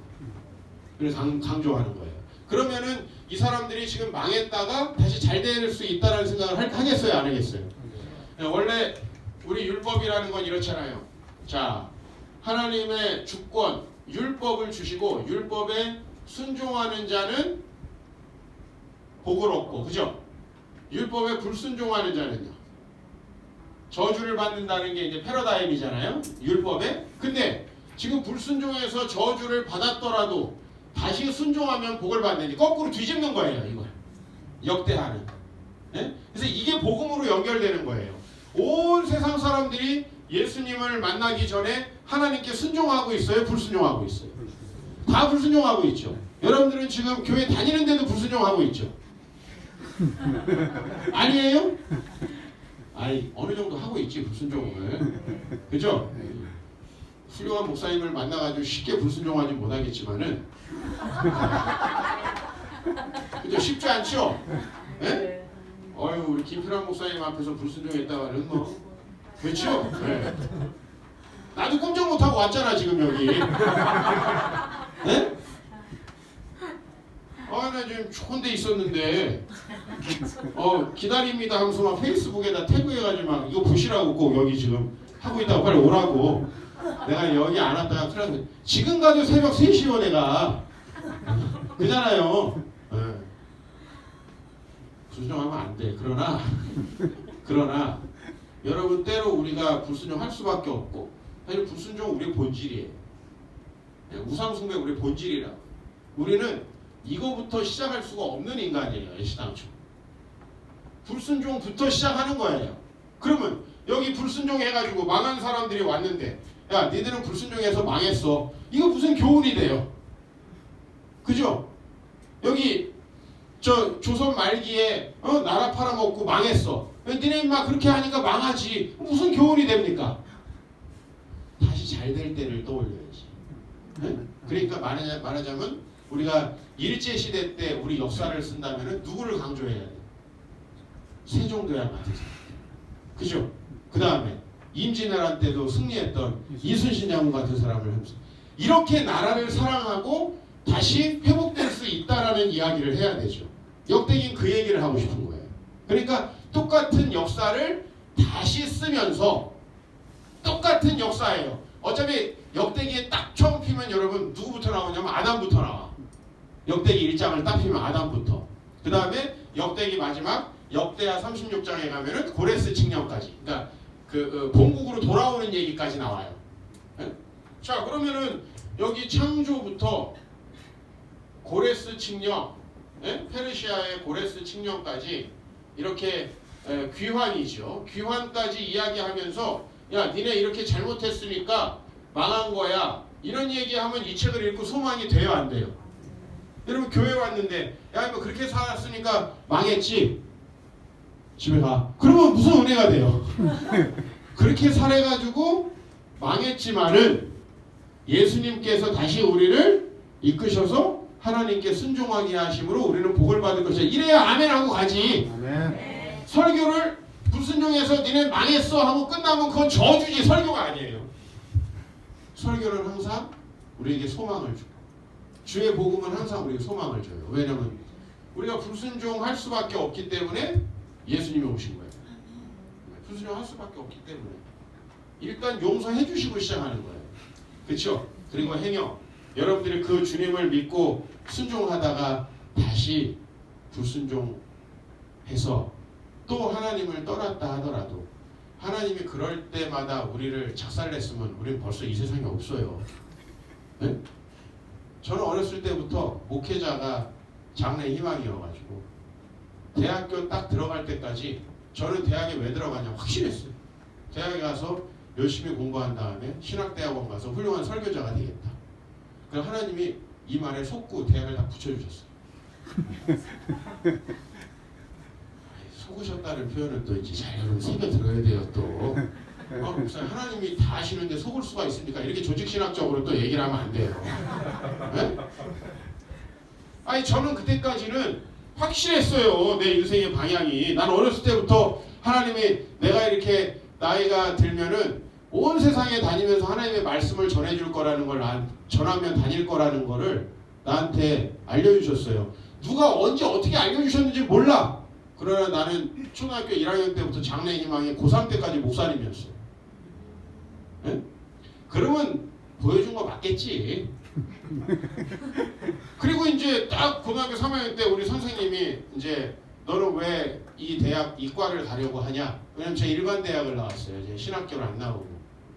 그래서 강조하는 거예요. 그러면은 이 사람들이 지금 망했다가 다시 잘 될 수 있다는 생각을 하겠어요? 안 하겠어요? 원래 우리 율법이라는 건 이렇잖아요. 자, 하나님의 주권, 율법을 주시고 율법에 순종하는 자는 복을 얻고, 그죠? 율법에 불순종하는 자는요, 저주를 받는다는 게 이제 패러다임이잖아요. 율법에. 근데 지금 불순종해서 저주를 받았더라도 다시 순종하면 복을 받느니 거꾸로 뒤집는 거예요. 이걸 역대하는. 네? 그래서 이게 복음으로 연결되는 거예요. 온 세상 사람들이 예수님을 만나기 전에 하나님께 순종하고 있어요? 불순종하고 있어요? 다 불순종하고 있죠. 여러분들은 지금 교회 다니는데도 불순종하고 있죠. 아니에요? 어느 정도 하고 있지 불순종을. 그죠? 훌륭한 목사님을 만나가지고 쉽게 불순종하지 못하겠지만은 그죠? 쉽지 않죠? 네? 우리 김필환 목사님 앞에서 불순종했다가는 뭐 그렇죠? 네. 나도 꼼짝 못하고 왔잖아 지금 여기. 네? 나 지금 좋은 데 있었는데 기다립니다 하면서 막 페이스북에다 태그해가지고 막 이거 보시라고 꼭 여기 지금 하고 있다고 빨리 오라고. 내가 여기 안 왔다가 큰일 났는데 지금 가도 새벽 3시요 내가. 그잖아요. 네. 불순종하면 안 돼. 그러나 여러분 때로 우리가 불순종할 수밖에 없고 사실 불순종은 우리의 본질이에요. 우상숭배 우리의 본질이라고. 우리는 이거부터 시작할 수가 없는 인간이에요. 애시당초. 불순종부터 시작하는 거예요. 그러면 여기 불순종해가지고 망한 사람들이 왔는데 야 니들은 불순종해서 망했어. 이거 무슨 교훈이 돼요? 그죠? 여기 조선 말기에 나라 팔아먹고 망했어. 니네 인마 그렇게 하니까 망하지. 무슨 교훈이 됩니까? 다시 잘 될 때를 떠올려야지. 네? 그러니까 말하자면 우리가 일제시대 때 우리 역사를 쓴다면 누구를 강조해야 돼? 세종대왕 같은 사람. 그죠? 그 다음에 임진왜란 때도 승리했던 이순신 장군 같은 사람을 하면서 이렇게 나라를 사랑하고 다시 회복될 수 있다라는 이야기를 해야 되죠. 역대기는 그 얘기를 하고 싶은 거예요. 그러니까 똑같은 역사를 다시 쓰면서 똑같은 역사예요. 어차피 역대기에 딱 처음 피면 여러분 누구부터 나오냐면 아담부터 나와. 역대기 1장을 딱 피면 아담부터. 그 다음에 역대기 마지막 역대하 36장에 가면은 고레스 칙령까지. 그러니까 그 본국으로 돌아오는 얘기까지 나와요. 예? 자, 그러면은 여기 창조부터 고레스 칙령, 예? 페르시아의 고레스 칙령까지 이렇게 귀환이죠. 귀환까지 이야기하면서 야, 니네 이렇게 잘못했으니까 망한 거야. 이런 얘기하면 이 책을 읽고 소망이 돼요, 안 돼요? 여러분 교회 왔는데 야, 뭐 그렇게 살았으니까 망했지. 집에 가. 그러면 무슨 은혜가 돼요? 그렇게 살아가지고 망했지만은 예수님께서 다시 우리를 이끄셔서 하나님께 순종하게 하심으로 우리는 복을 받을 것이다. 이래야 아멘 하고 가지. 아멘. 설교를 불순종해서 니네 망했어 하고 끝나면 그건 저주지 설교가 아니에요. 설교는 항상 우리에게 소망을 주고 주의 복음은 항상 우리에게 소망을 줘요. 왜냐하면 우리가 불순종할 수밖에 없기 때문에 예수님이 오신 거예요. 불순종할 수밖에 없기 때문에 일단 용서해 주시고 시작하는 거예요. 그렇죠? 그리고 행여 여러분들이 그 주님을 믿고 순종하다가 다시 불순종해서 또 하나님을 떠났다 하더라도 하나님이 그럴 때마다 우리를 작살냈으면 우리는 벌써 이 세상에 없어요. 네? 저는 어렸을 때부터 목회자가 장래 희망이어가지고 대학교 딱 들어갈 때까지 저는 대학에 왜 들어가냐 확실했어요. 대학에 가서 열심히 공부한 다음에 신학대학원 가서 훌륭한 설교자가 되겠다. 그럼 하나님이 이 말에 속고 대학을 다 붙여주셨어요. 속으셨다는 표현은 또 이제 잘 여러분 새겨 들어야 돼요 또. 목사님 하나님이 다 아시는데 속을 수가 있습니까? 이렇게 조직신학적으로 또 얘기를 하면 안 돼요. 네? 아니 저는 그때까지는 확실했어요. 내 인생의 방향이. 난 어렸을 때부터 하나님이 내가 이렇게 나이가 들면은 온 세상에 다니면서 하나님의 말씀을 전해줄 거라는 걸 전하면 다닐 거라는 거를 나한테 알려주셨어요. 누가 언제 어떻게 알려주셨는지 몰라. 그러나 나는 초등학교 1학년 때부터 장래 희망이 고3 때까지 목사님이었어요. 네? 그러면 보여준 거 맞겠지. 그리고 이제 딱 고등학교 3학년 때 우리 선생님이 이제 너는 왜 이 대학 이과를 가려고 하냐? 왜냐면 제가 일반 대학을 나왔어요. 이제 신학교를 안 나오고.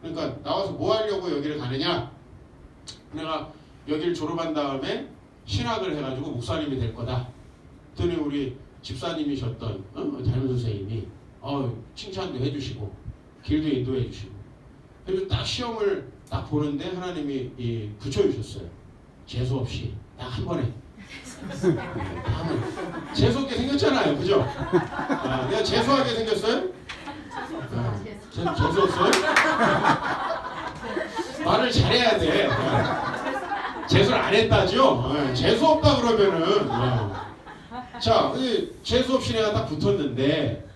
그러니까 나와서 뭐 하려고 여기를 가느냐? 내가 여기를 졸업한 다음에 신학을 해가지고 목사님이 될 거다. 그랬더니 우리 집사님이셨던 담임 선생님이 칭찬도 해주시고 길도 인도해 주시고 그래서 딱 시험을 딱 보는데 하나님이 붙여주셨어요. 재수 없이 딱 한 번에. 재수 없게 생겼잖아요, 그죠? 내가 재수하게 생겼어요? 재수 없어요? 말을 잘해야 돼. 재수를 안 했다죠? 재수 없다 그러면은. 자, 재수 없이 내가 딱 붙었는데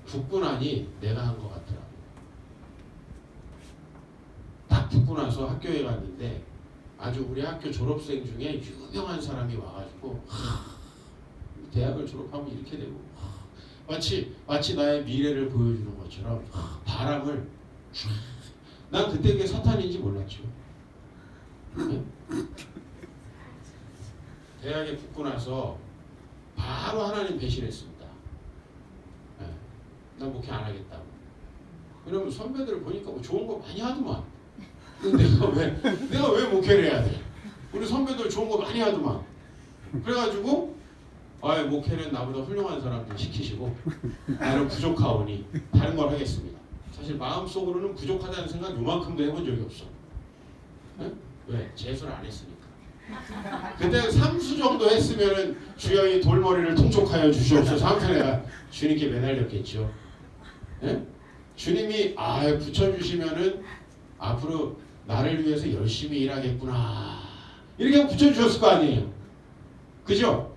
붙고 나니 내가 한 것 같더라고. 딱 붙고 나서 학교에 갔는데 아주 우리 학교 졸업생 중에 유명한 사람이 와가지고 대학을 졸업하면 이렇게 되고 마치 나의 미래를 보여주는 것처럼 바람을 난 그때 그게 사탄인지 몰랐죠. 네? 대학에 붙고 나서 바로 하나님 배신했습니다. 네. 난 목회 안 하겠다고. 왜냐면 선배들 보니까 뭐 좋은 거 많이 하더만. 근데 내가 왜 목회를 해야 돼? 우리 선배들 좋은 거 많이 하더만. 그래가지고 목회는 나보다 훌륭한 사람들 시키시고 나는 부족하오니 다른 걸 하겠습니다. 사실 마음속으로는 부족하다는 생각 요만큼도 해본 적이 없어. 네? 왜? 재수를 안 했으니까. 그때 3수 정도 했으면은 주영이 돌머리를 통촉하여 주시옵소서 하면서 내가 주님께 매달렸겠죠. 네? 주님이 붙여주시면은 앞으로 나를 위해서 열심히 일하겠구나 이렇게 하고 붙여주셨을 거 아니에요. 그죠?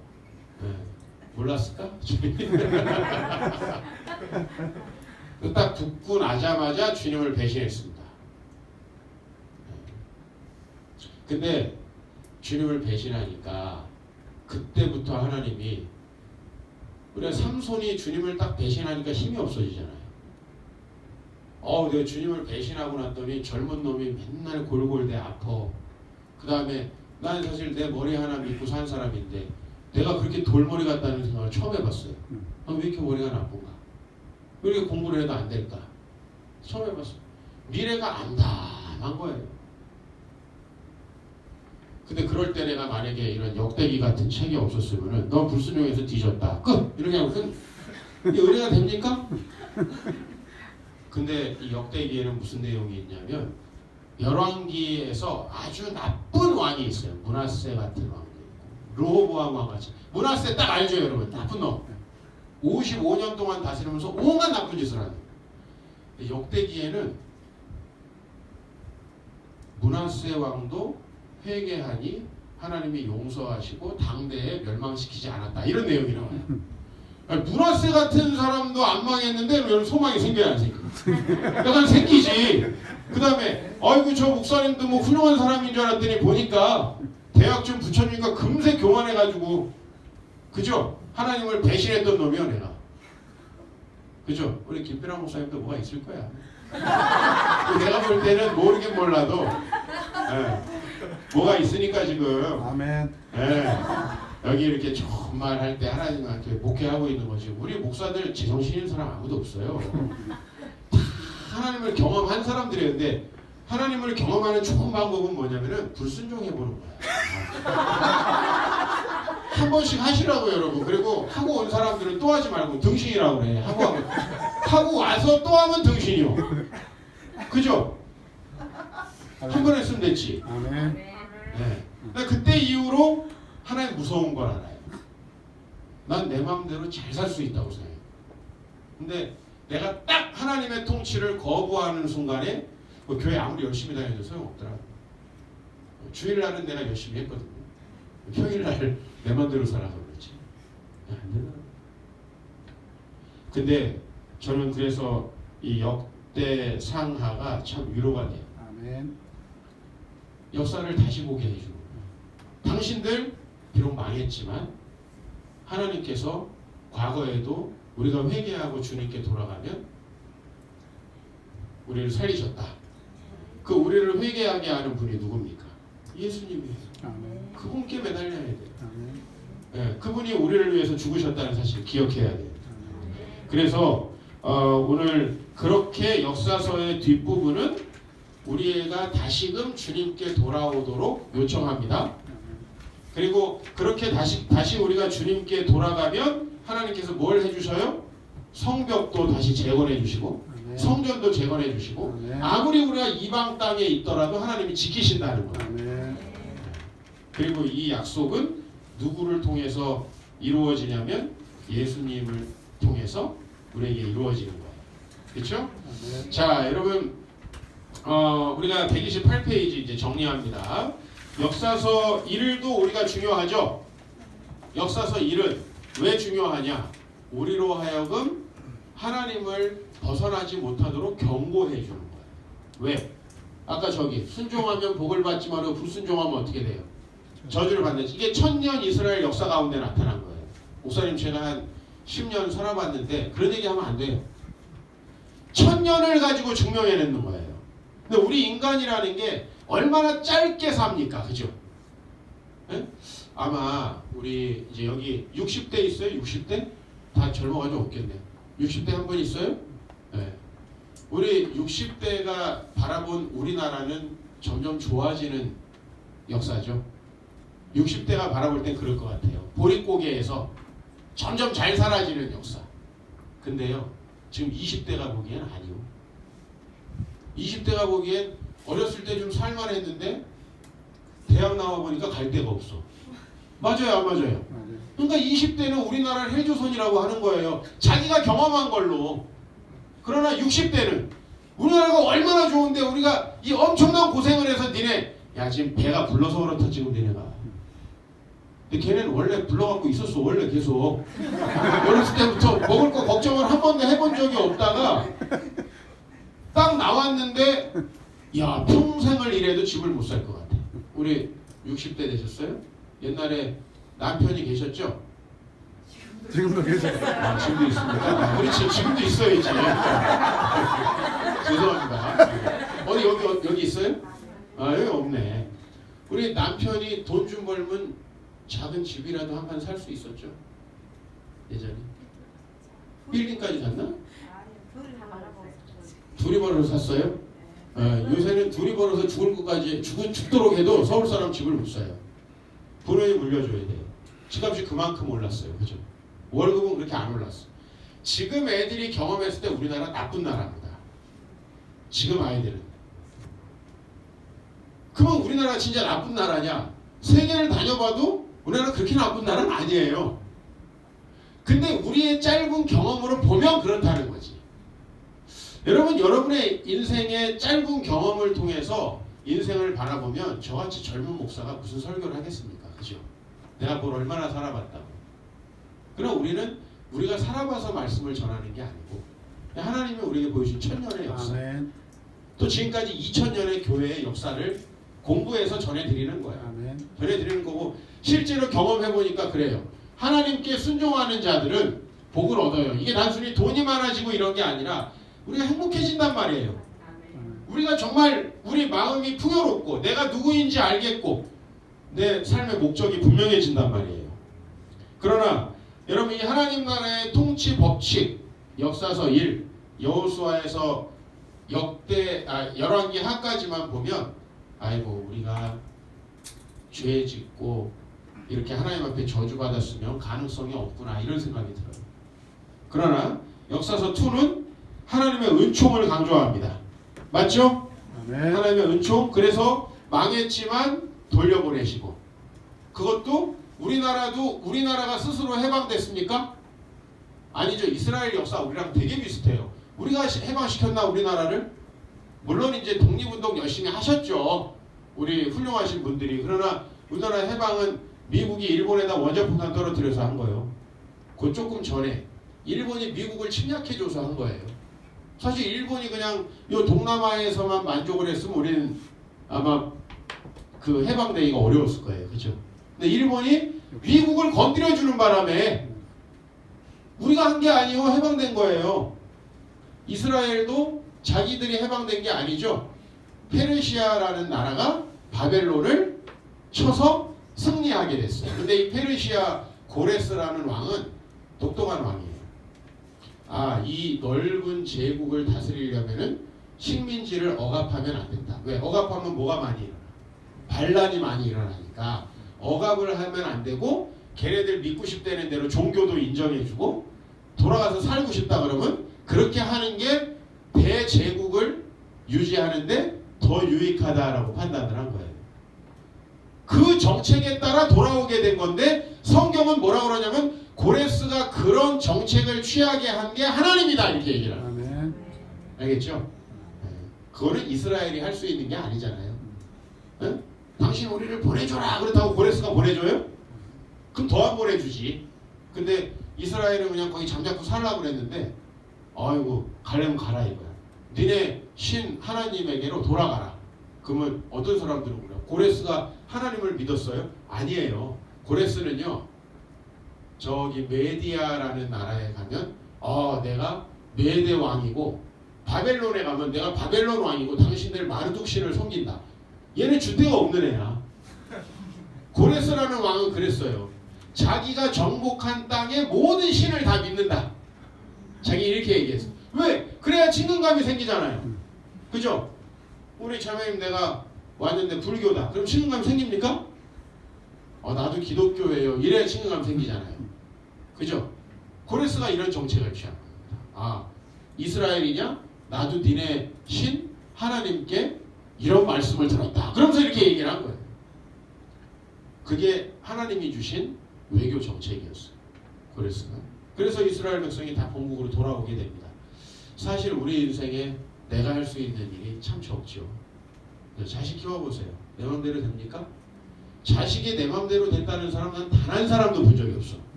네. 몰랐을까? 딱 붙고 나자마자 주님을 배신했습니다. 근데 주님을 배신하니까 그때부터 하나님이 우리가 삼손이 주님을 딱 배신하니까 힘이 없어지잖아요. 내가 주님을 배신하고 났더니 젊은 놈이 맨날 골골대 아파. 그 다음에 나는 사실 내 머리 하나 믿고 산 사람인데 내가 그렇게 돌머리 같다는 생각을 처음 해봤어요. 왜 이렇게 머리가 나쁜가? 왜 이렇게 공부를 해도 안 될까? 처음 해봤어요. 미래가 암담한 거예요. 근데 그럴 때 내가 만약에 이런 역대기 같은 책이 없었으면은 너 불순종해서 뒤졌다. 끝! 이렇게 하면 이게 의뢰가 됩니까? 근데 이 역대기에는 무슨 내용이 있냐면 열왕기에서 아주 나쁜 왕이 있어요. 므낫세 같은 왕도 있고 르호보암 왕 같이. 므낫세 딱 알죠 여러분? 나쁜 놈. 55년 동안 다스리면서 온갖 나쁜 짓을 하는. 역대기에는 므낫세 왕도 회개하니 하나님이 용서하시고 당대에 멸망시키지 않았다. 이런 내용이 나와요. 므낫세 같은 사람도 안 망했는데 여러분 소망이 생겨야 안 생겨? 약간 생기지. 그 다음에 아이고 저 목사님도 뭐 훌륭한 사람인 줄 알았더니 보니까 대학 좀 붙여주니까 금세 교만해가지고 그죠? 하나님을 배신했던 놈이요 내가. 그죠? 우리 김필환 목사님도 뭐가 있을 거야. 내가 볼 때는 모르긴 몰라도 뭐가 있으니까 지금 아멘. 여기 이렇게 좋은 말 할 때 하나님한테 목회하고 있는 거지. 우리 목사들 제정신인 사람 아무도 없어요. 다 하나님을 경험한 사람들이었는데 하나님을 경험하는 좋은 방법은 뭐냐면은 불순종해보는 거야. 한 번씩 하시라고 여러분. 그리고 하고 온 사람들은 또 하지 말고 등신이라고 그래. 하고 와서 또 하면 등신이요. 그죠? 한 번 했으면 됐지. 아멘. 네. 그때 이후로 하나님 무서운 걸 알아요. 난 내 마음대로 잘 살 수 있다고 생각해요. 근데 내가 딱 하나님의 통치를 거부하는 순간에 교회 아무리 열심히 다녀도 소용없더라. 주일날은 내가 열심히 했거든요. 평일날 내 마음대로 살아서 그렇지. 안 되나? 근데 저는 그래서 이 역대 상하가 참 위로가 돼요. 아멘. 역사를 다시 보게 해주고 당신들 비록 망했지만 하나님께서 과거에도 우리가 회개하고 주님께 돌아가면 우리를 살리셨다. 그 우리를 회개하게 하는 분이 누굽니까? 예수님이에요. 아멘. 그분께 매달려야 돼요. 아멘. 네, 그분이 우리를 위해서 죽으셨다는 사실을 기억해야 돼요. 그래서 오늘 그렇게 역사서의 뒷부분은 우리가 다시금 주님께 돌아오도록 요청합니다. 그리고 그렇게 다시 우리가 주님께 돌아가면 하나님께서 뭘 해주셔요? 성벽도 다시 재건해 주시고 성전도 재건해 주시고 아무리 우리가 이방 땅에 있더라도 하나님이 지키신다는 거예요. 그리고 이 약속은 누구를 통해서 이루어지냐면 예수님을 통해서 우리에게 이루어지는 거예요. 그렇죠? 자, 여러분 우리가 128페이지 이제 정리합니다. 역사서 1도 우리가 중요하죠. 역사서 1은 왜 중요하냐? 우리로 하여금 하나님을 벗어나지 못하도록 경고해 주는 거예요. 왜? 아까 저기 순종하면 복을 받지만 불순종하면 어떻게 돼요? 저주를 받는. 이게 1000년 이스라엘 역사 가운데 나타난 거예요. 목사님 제가 한 10년 살아봤는데 그런 얘기하면 안 돼요. 1000년을 가지고 증명해내는 거예요. 근데 우리 인간이라는 게 얼마나 짧게 삽니까? 그죠? 네? 아마 우리 이제 여기 60대 있어요? 60대? 다 젊어가지고 없겠네요. 60대 한 분 있어요? 네. 우리 60대가 바라본 우리나라는 점점 좋아지는 역사죠. 60대가 바라볼 땐 그럴 것 같아요. 보릿고개에서 점점 잘 살아지는 역사. 근데요, 지금 20대가 보기엔 아니요. 20대가 보기엔 어렸을 때 좀 살만했는데 대학 나와보니까 갈 데가 없어. 맞아요, 안 맞아요? 그러니까 20대는 우리나라를 헬조선이라고 하는 거예요. 자기가 경험한 걸로. 그러나 60대는 우리나라가 얼마나 좋은데 우리가 이 엄청난 고생을 해서 니네 야 지금 배가 불러서 그렇다 지금 니네가. 근데 걔네는 원래 불러갖고 있었어. 원래 계속. 어렸을 때부터 먹을 거 걱정을 한 번도 해본 적이 없다가 딱 나왔는데 야 평생을 일해도 집을 못 살 것 같아. 우리 60대 되셨어요? 옛날에 남편이 계셨죠? 지금도 계세요. 아, 지금도 있습니까? 그렇지, 지금도 있어야지. 죄송합니다. 어디 여기 있어요? 아, 여기 없네. 우리 남편이 돈 좀 벌면 작은 집이라도 한 판 살 수 있었죠? 예전에. 빌딩까지 샀나? 둘이 벌어서 샀어요? 요새는 둘이 벌어서 죽을 것까지 죽도록 해도 서울 사람 집을 못 사요. 부모님 물려줘야 돼요. 집값이 그만큼 올랐어요. 그죠? 월급은 그렇게 안 올랐어. 지금 애들이 경험했을 때 우리나라 나쁜 나라입니다. 지금 아이들은. 그러면 우리나라 진짜 나쁜 나라냐? 세계를 다녀봐도 우리나라 그렇게 나쁜 나라는 아니에요. 근데 우리의 짧은 경험으로 보면 그렇다는 거지. 여러분, 여러분의 인생의 짧은 경험을 통해서 인생을 바라보면 저같이 젊은 목사가 무슨 설교를 하겠습니까? 그죠? 내가 뭘 얼마나 살아봤다고. 그럼 우리는 우리가 살아봐서 말씀을 전하는 게 아니고 하나님이 우리에게 보여준 천년의 역사, 아멘. 또 지금까지 2000년의 교회의 역사를 공부해서 전해드리는 거야. 아멘. 전해드리는 거고, 실제로 경험해보니까 그래요. 하나님께 순종하는 자들은 복을 얻어요. 이게 단순히 돈이 많아지고 이런 게 아니라 우리가 행복해진단 말이에요. 우리가 정말 우리 마음이 풍요롭고 내가 누구인지 알겠고 내 삶의 목적이 분명해진단 말이에요. 그러나 여러분, 이 하나님 나라의 통치 법칙, 역사서 1, 여호수아에서 열왕기 하까지만 보면 아이고 우리가 죄 짓고 이렇게 하나님 앞에 저주받았으면 가능성이 없구나 이런 생각이 들어요. 그러나 역사서 2는 하나님의 은총을 강조합니다. 맞죠? 아멘. 하나님의 은총. 그래서 망했지만 돌려보내시고, 그것도 우리나라가 스스로 해방됐습니까? 아니죠. 이스라엘 역사 우리랑 되게 비슷해요. 우리가 해방시켰나 우리나라를? 물론 이제 독립운동 열심히 하셨죠. 우리 훌륭하신 분들이. 그러나 우리나라 해방은 미국이 일본에다 원자폭탄 떨어뜨려서 한 거예요. 그 조금 전에 일본이 미국을 침략해줘서 한 거예요. 사실 일본이 그냥 이 동남아에서만 만족을 했으면 우리는 아마 그 해방되기가 어려웠을 거예요. 그렇죠? 근데 일본이 미국을 건드려주는 바람에 우리가 한 게 아니고 해방된 거예요. 이스라엘도 자기들이 해방된 게 아니죠. 페르시아라는 나라가 바벨론을 쳐서 승리하게 됐어요. 근데 이 페르시아 고레스라는 왕은 똑똑한 왕이에요. 이 넓은 제국을 다스리려면은 식민지를 억압하면 안 된다. 왜? 억압하면 뭐가 많이 일어나? 반란이 많이 일어나니까 억압을 하면 안 되고, 걔네들 믿고 싶다는 대로 종교도 인정해주고 돌아가서 살고 싶다 그러면 그렇게 하는 게 대제국을 유지하는데 더 유익하다라고 판단을 한 거예요. 그 정책에 따라 돌아오게 된 건데, 성경은 뭐라고 그러냐면 고레스가 그런 정책을 취하게 한 게 하나님이다 이렇게 얘기를 해요. 아멘. 알겠죠? 그거는 이스라엘이 할 수 있는 게 아니잖아요. 응? 당신 우리를 보내줘라 그렇다고 고레스가 보내줘요? 그럼 더 안 보내주지. 근데 이스라엘은 그냥 거기 잠자코 살라고 그랬는데, 아이고 가려면 가라 이거야. 니네 신 하나님에게로 돌아가라. 그러면 어떤 사람들은 그래요? 고레스가 하나님을 믿었어요? 아니에요. 고레스는요, 저기 메디아라는 나라에 가면 내가 메대 왕이고, 바벨론에 가면 내가 바벨론 왕이고 당신들 마르둑 신을 섬긴다. 얘는 줏대가 없는 애야. 고레스라는 왕은 그랬어요. 자기가 정복한 땅의 모든 신을 다 믿는다. 자기 이렇게 얘기했어. 왜? 그래야 친근감이 생기잖아요. 그죠? 우리 자매님 내가 왔는데 불교다. 그럼 친근감 생깁니까? 나도 기독교예요. 이래야 친근감 생기잖아요. 그죠? 고레스가 이런 정책을 취한 겁니다. 이스라엘이냐? 나도 니네 신 하나님께 이런 말씀을 들었다. 그러면서 이렇게 얘기를 한 거예요. 그게 하나님이 주신 외교 정책이었어요. 고레스가. 그래서 이스라엘 백성이 다 본국으로 돌아오게 됩니다. 사실 우리 인생에 내가 할 수 있는 일이 참 적죠. 자식 키워보세요. 내 맘대로 됩니까? 자식이 내 맘대로 됐다는 사람은 단 한 사람도 본 적이 없어.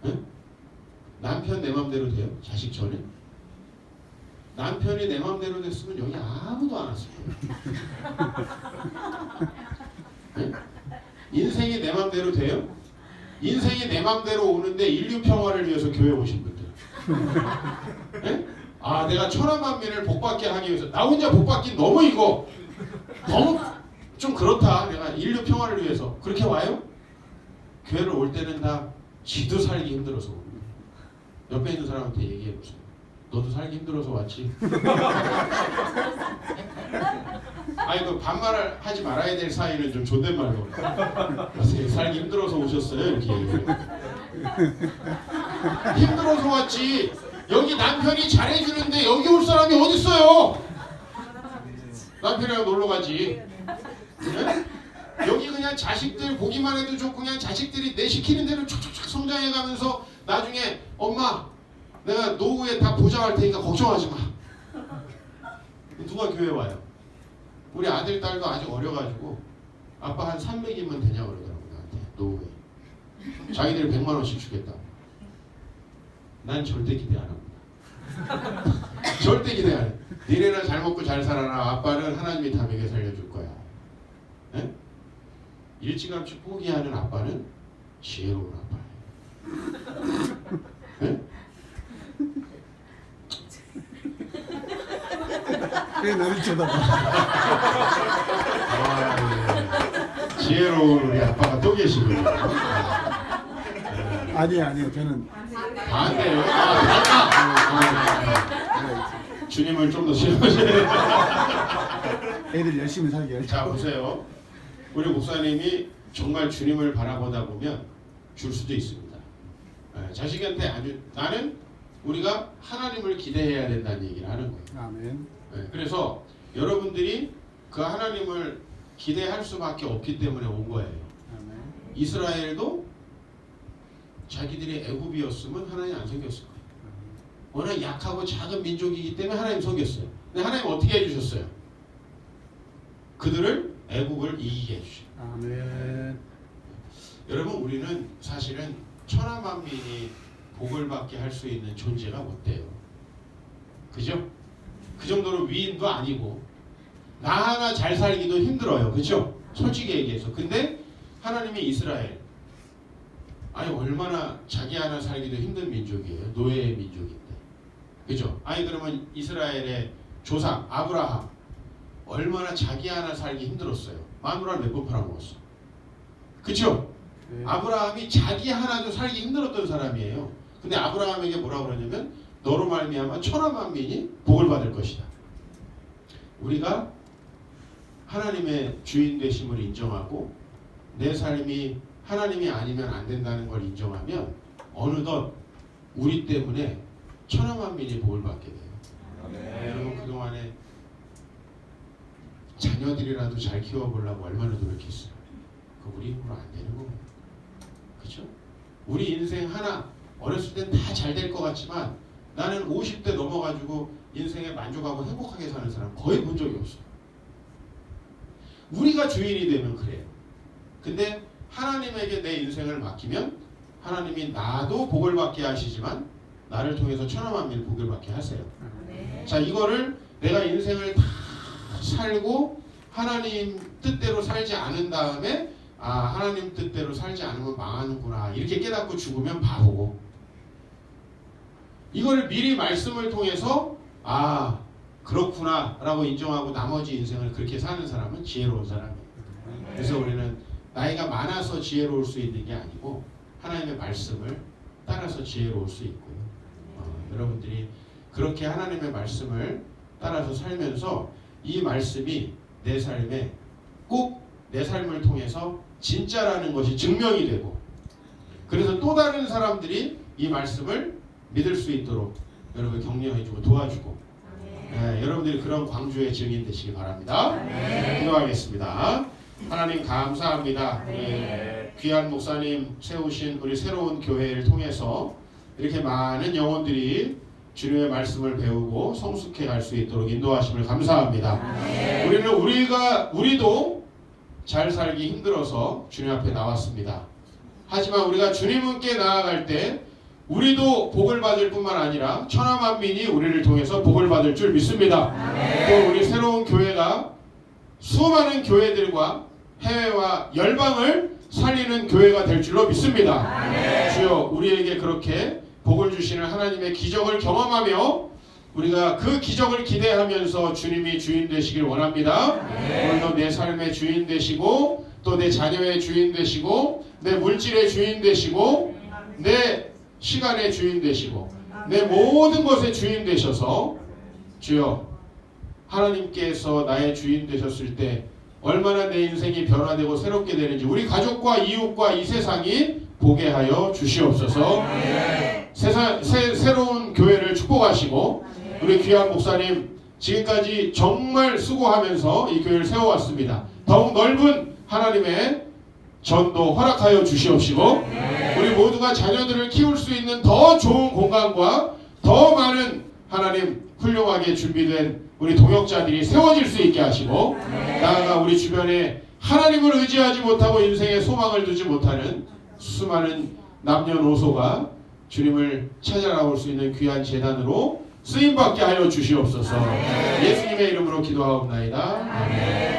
응? 남편 내 맘대로 돼요? 자식 전에? 남편이 내 맘대로 됐으면 여기 아무도 안 왔을 거예요. 응? 인생이 내 맘대로 돼요? 인생이 내 맘대로 오는데 인류 평화를 위해서 교회 오신 분들. 네? 아 내가 천하만민을 복받게 하기 위해서 나 혼자 복받기 너무 이거 너무 좀 그렇다. 내가 인류 평화를 위해서 그렇게 와요? 교회를 올 때는 다 지도 살기 힘들어서 옵니다. 옆에 있는 사람한테 얘기해 보세요. 너도 살기 힘들어서 왔지? 아니 그 반말을 하지 말아야 될 사이는 좀 존댓말로 살기 힘들어서 오셨어요? 이렇게 얘기해요. 힘들어서 왔지. 여기 남편이 잘해주는데 여기 올 사람이 어딨어요? 남편이랑 놀러 가지. 네? 여기 그냥 자식들 보기만 해도 좋고 그냥 자식들이 내 시키는 대로 촉촉촉 성장해가면서 나중에 엄마 내가 노후에 다 보장할 테니까 걱정하지 마. 누가 교회 와요? 우리 아들 딸도 아직 어려가지고 아빠 한 300이면 되냐고 그러더라고 나한테 노후에. 자기들이 100만 원씩 주겠다. 난 절대 기대 안 합니다. 절대 기대 안 해. 니네는 잘 먹고 잘 살아라. 아빠는 하나님이 다 먹여 살려줄 거야. 네? 일찌감치 포기하는 아빠는 지혜로운 아빠예요. 네? 왜 나를 쳐다봐? 아, 예. 지혜로운 우리 아빠가 또 계시군요. 아니에요. 저는 반대요. 반대. 주님을 좀 더 신뢰하세요. 애들 열심히 살게. 자 보세요. 우리 목사님이 정말 주님을 바라보다 보면 줄 수도 있습니다. 자식한테 아주 나는 우리가 하나님을 기대해야 된다는 얘기를 하는 거예요. 아멘. 그래서 여러분들이 그 하나님을 기대할 수밖에 없기 때문에 온 거예요. 아멘. 이스라엘도 자기들이 애굽이었으면 하나님 안 섬겼을 거예요. 워낙 약하고 작은 민족이기 때문에 하나님 섬겼어요. 근데 하나님 어떻게 해주셨어요? 그들을 애굽을 이기게 해주셔요. 아멘. 여러분 우리는 사실은 천하만민이 복을 받게 할 수 있는 존재가 못 돼요. 그죠? 그 정도로 위인도 아니고 나 하나 잘 살기도 힘들어요. 그죠? 솔직히 얘기해서. 근데 하나님이 이스라엘 아니 얼마나 자기 하나 살기도 힘든 민족이에요. 노예의 민족인데. 그죠? 아니 그러면 이스라엘의 조상 아브라함 얼마나 자기 하나 살기 힘들었어요. 마누라를 몇 번 팔아먹었어. 그쵸? 네. 아브라함이 자기 하나도 살기 힘들었던 사람이에요. 근데 아브라함에게 뭐라고 그러냐면 너로 말미암아 천하만민이 복을 받을 것이다. 우리가 하나님의 주인 되심을 인정하고 내 삶이 하나님이 아니면 안 된다는 걸 인정하면 어느덧 우리 때문에 천하만민이 복을 받게 돼요. 여러분 그동안에 자녀들이라도 잘 키워보려고 얼마나 노력했어요. 그 우리 힘으로 안 되는 거예요. 그렇죠? 우리 인생 하나 어렸을 땐 다 잘 될 것 같지만 나는 50대 넘어가지고 인생에 만족하고 행복하게 사는 사람 거의 본 적이 없어요. 우리가 주인이 되면 그래요. 근데 하나님에게 내 인생을 맡기면 하나님이 나도 복을 받게 하시지만 나를 통해서 천하만민 복을 받게 하세요. 자 이거를 내가 인생을 다 살고 하나님 뜻대로 살지 않은 다음에 아 하나님 뜻대로 살지 않으면 망하는구나 이렇게 깨닫고 죽으면 바보고 이걸 미리 말씀을 통해서 아 그렇구나 라고 인정하고 나머지 인생을 그렇게 사는 사람은 지혜로운 사람이에요. 그래서 우리는 나이가 많아서 지혜로울 수 있는 게 아니고 하나님의 말씀을 따라서 지혜로울 수 있고요. 여러분들이 그렇게 하나님의 말씀을 따라서 살면서 이 말씀이 내 삶에 꼭 내 삶을 통해서 진짜라는 것이 증명이 되고 그래서 또 다른 사람들이 이 말씀을 믿을 수 있도록 여러분 격려해주고 도와주고 여러분들이 그런 광주의 증인 되시기 바랍니다. 기도하겠습니다. 하나님 감사합니다. 우리 귀한 목사님 세우신 우리 새로운 교회를 통해서 이렇게 많은 영혼들이 주님의 말씀을 배우고 성숙해 갈 수 있도록 인도하심을 감사합니다. 우리도 잘 살기 힘들어서 주님 앞에 나왔습니다. 하지만 우리가 주님께 나아갈 때 우리도 복을 받을 뿐만 아니라 천하만민이 우리를 통해서 복을 받을 줄 믿습니다. 또 우리 새로운 교회가 수많은 교회들과 해외와 열방을 살리는 교회가 될 줄로 믿습니다. 주여 우리에게 그렇게 복을 주시는 하나님의 기적을 경험하며 우리가 그 기적을 기대하면서 주님이 주인 되시길 원합니다. 오늘도 내 삶의 주인 되시고 또 내 자녀의 주인 되시고 내 물질의 주인 되시고 내 시간의 주인 되시고 내 모든 것의 주인 되셔서 주여 하나님께서 나의 주인 되셨을 때 얼마나 내 인생이 변화되고 새롭게 되는지 우리 가족과 이웃과 이 세상이 보게 하여 주시옵소서. 새로운 교회를 축복하시고 우리 귀한 목사님 지금까지 정말 수고하면서 이 교회를 세워왔습니다. 더욱 넓은 하나님의 전도 허락하여 주시옵시고 우리 모두가 자녀들을 키울 수 있는 더 좋은 공간과 더 많은 하나님 훌륭하게 준비된 우리 동역자들이 세워질 수 있게 하시고 나아가 우리 주변에 하나님을 의지하지 못하고 인생에 소망을 두지 못하는 수많은 남녀노소가 주님을 찾아나올 수 있는 귀한 재단으로 쓰임받게 하여 주시옵소서. 예수님의 이름으로 기도하옵나이다. 아멘.